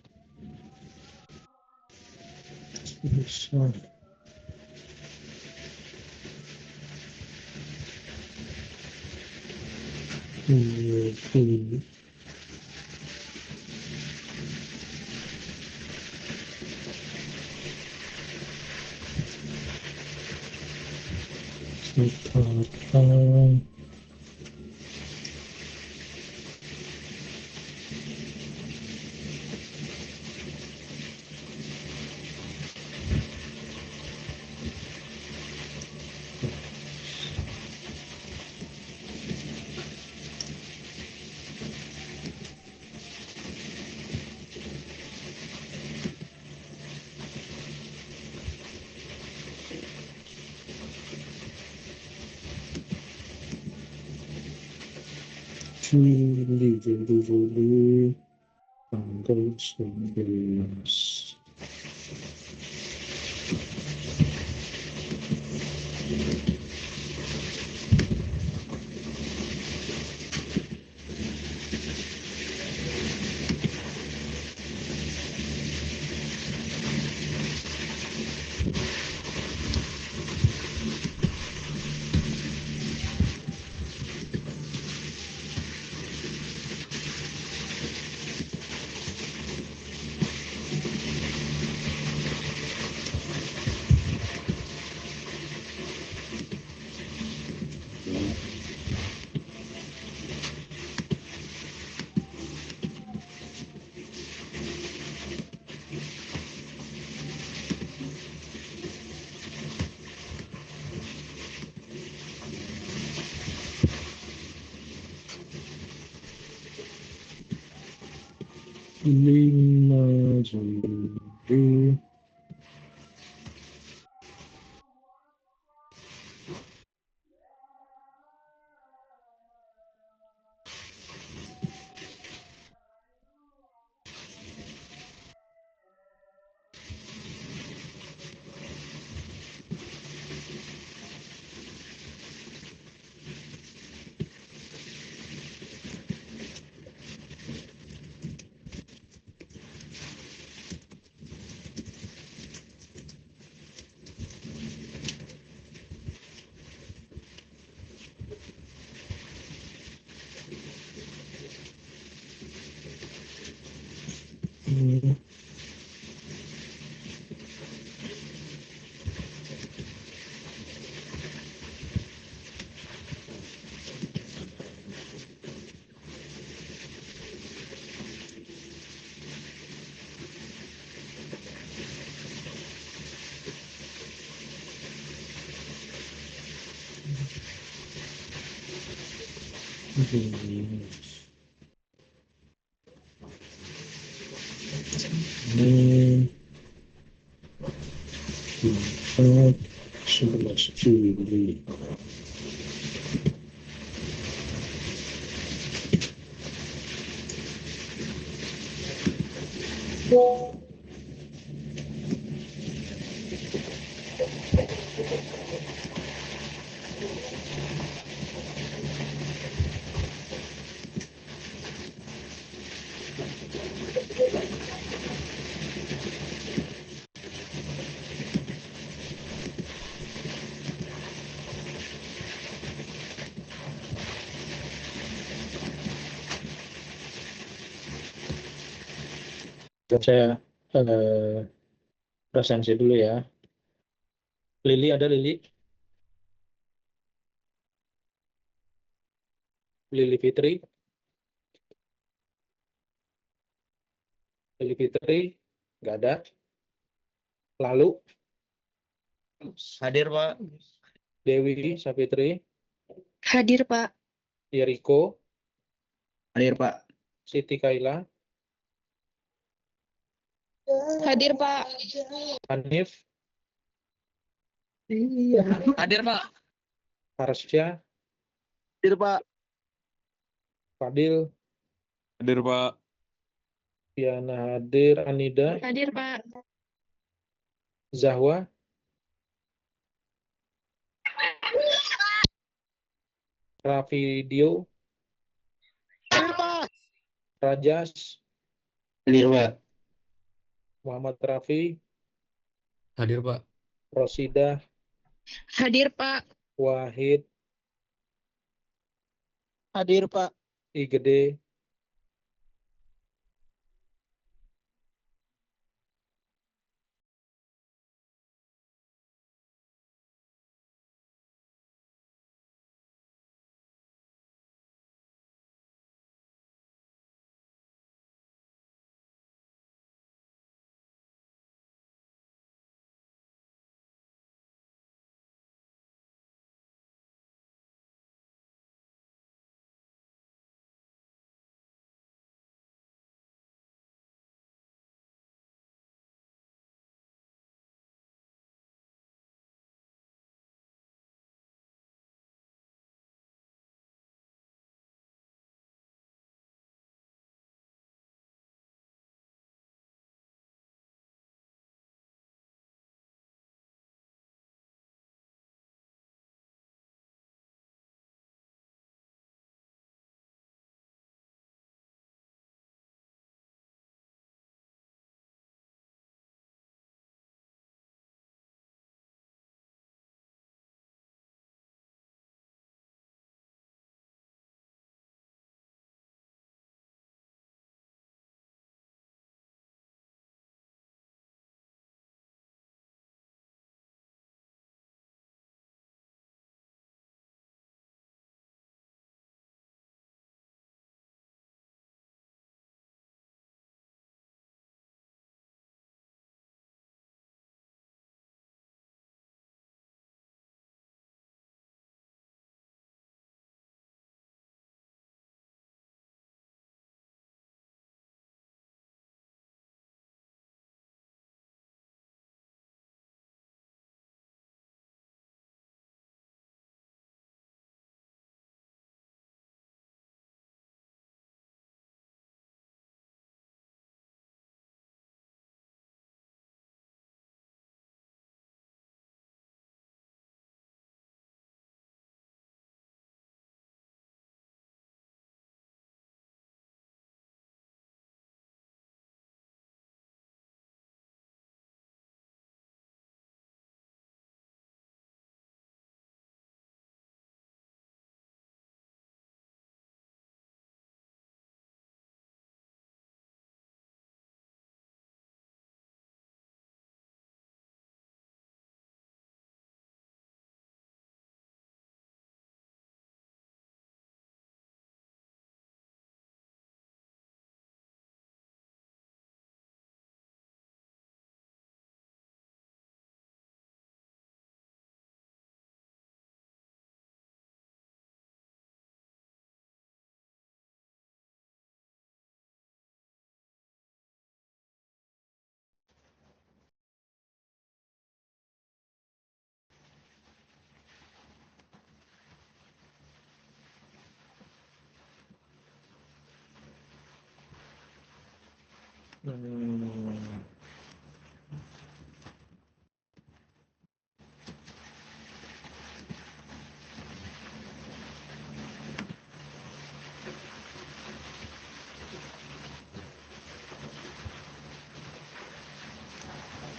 Bisa. Hmm. Sekarang. Juli, tanggal 19. Lima Juli. Ini 11 Juli. Saya presensi dulu ya. Lili ada Lili? Lili Fitri? Lili Fitri? Nggak ada. Lalu Hadir, Pak. Dewi Savitri, Hadir, Pak. Yeriko, Hadir, Pak. Siti Kaila, Hadir, Pak. Hanif, Hadir, Pak. Arsya, Hadir, Pak. Fadil, Hadir, Pak. Fiana hadir, Anida, Hadir, Pak. Zahwa, Rafidio, Hadir, Pak. Rajas, Hadir, Pak. Muhammad Rafi, Hadir, Pak. Rosidah, Hadir, Pak. Wahid, Hadir, Pak. Igede,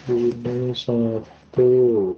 Ini satu.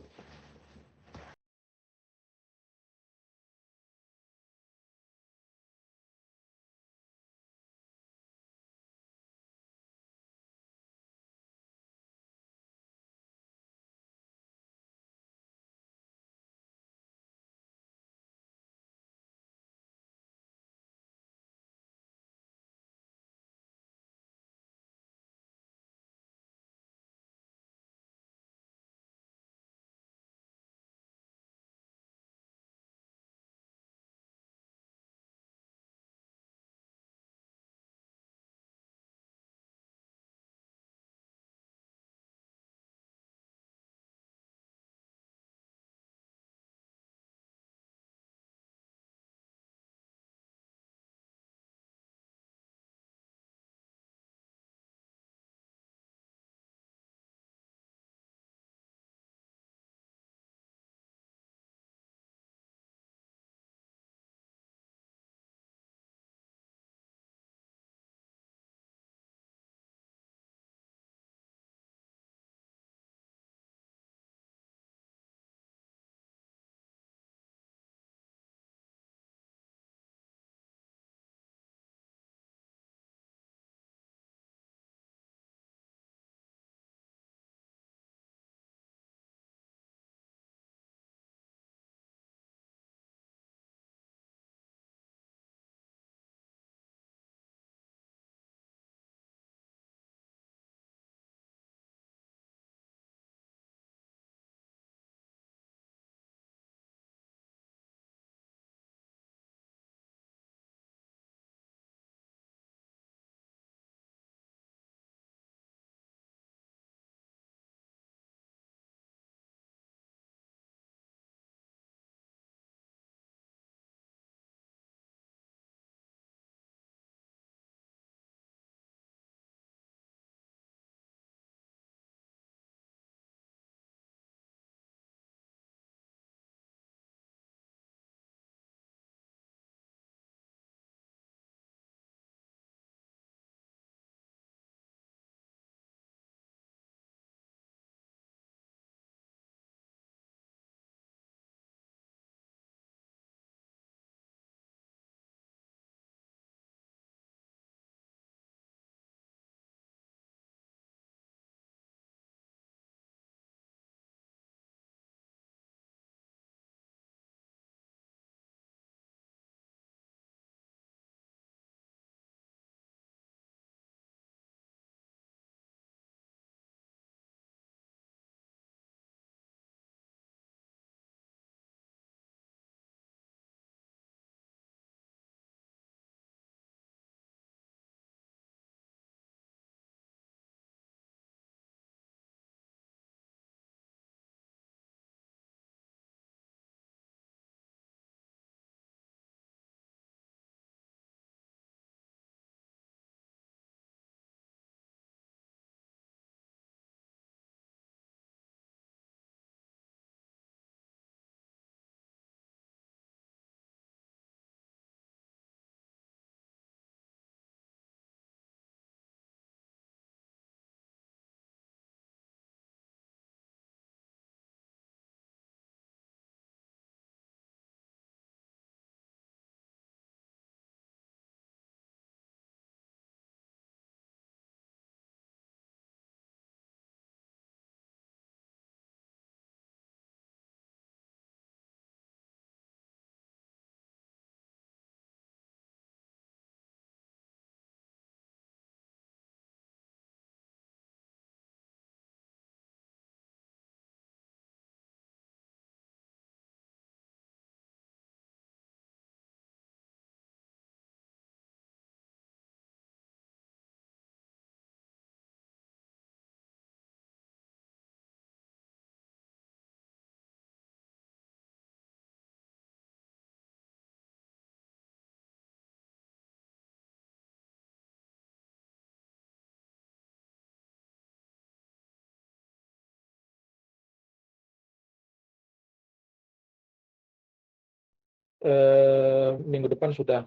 minggu depan sudah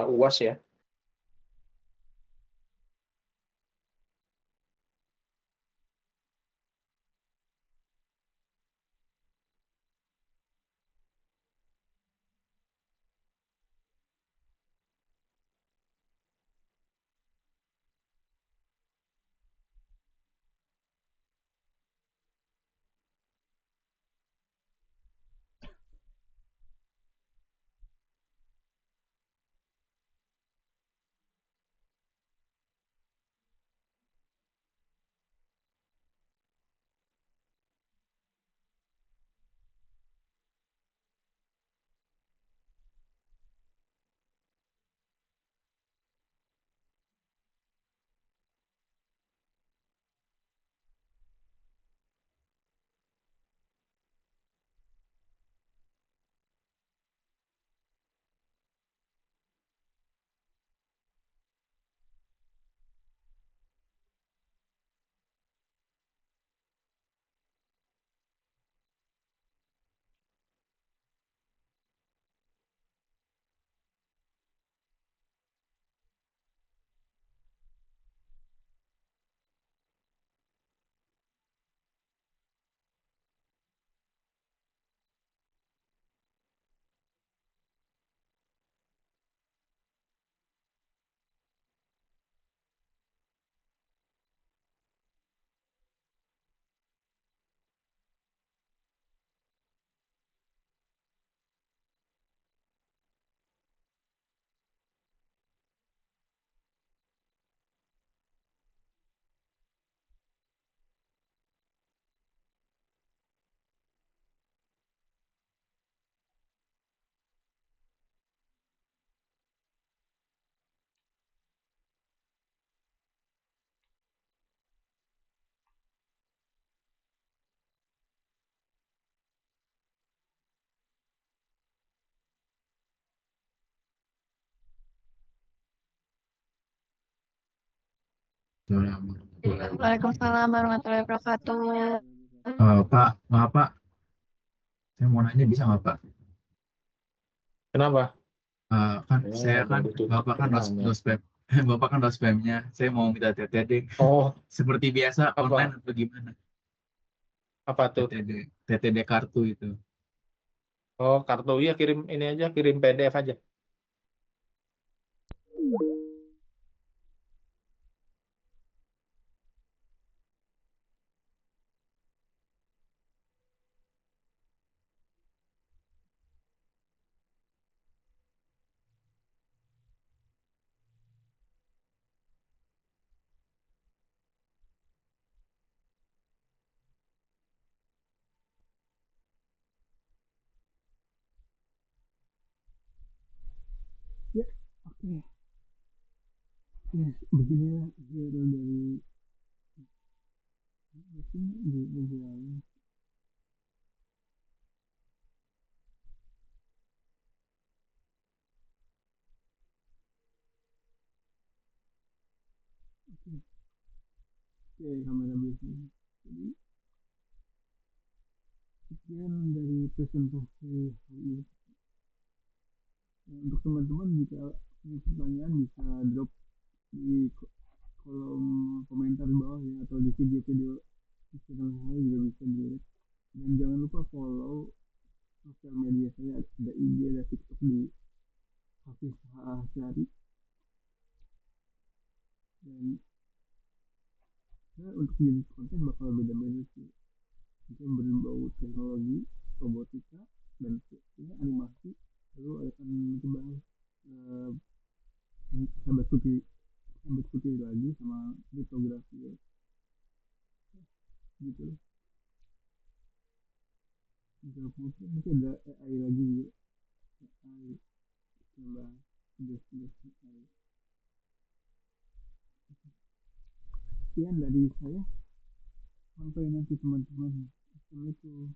UAS ya. Waalaikumsalam warahmatullahi wabarakatuh. Pak, maaf Pak, saya mau nanya bisa nggak Pak? Kenapa? Kan Oh, saya kan, baru tutup Bapak kan pertanyaan. dospem, Bapak kan dospemnya. Saya mau minta TTD. Oh, Seperti biasa apa? online atau gimana? Apa tuh? TTD kartu itu. Oh, kartu ya, kirim ini aja, kirim PDF aja. Ya, oke. Ya, beginilah zero dari dibilang. Oke, kamera biasanya. Jadi, sekian dari presentasi hari ini. Nah, untuk teman-teman jika punya pertanyaan bisa drop di kolom komentar di bawah ya, atau di video-video di channel saya juga bisa dilihat. Dan jangan lupa follow sosial media saya, ada IG, ada TikTok di Hafiz Syari. Dan untuk jenis konten bakal beda-beda sih, mungkin berbau teknologi, robotika, dan ya, animasi. Lalu akan kembali sahabat putih lagi sama litografi ya. Gitu loh. Mungkin nanti ada AI lagi juga, AI tambah tugas-tugas AI. Sekian dari saya, sampai nanti teman-teman. Assalamualaikum.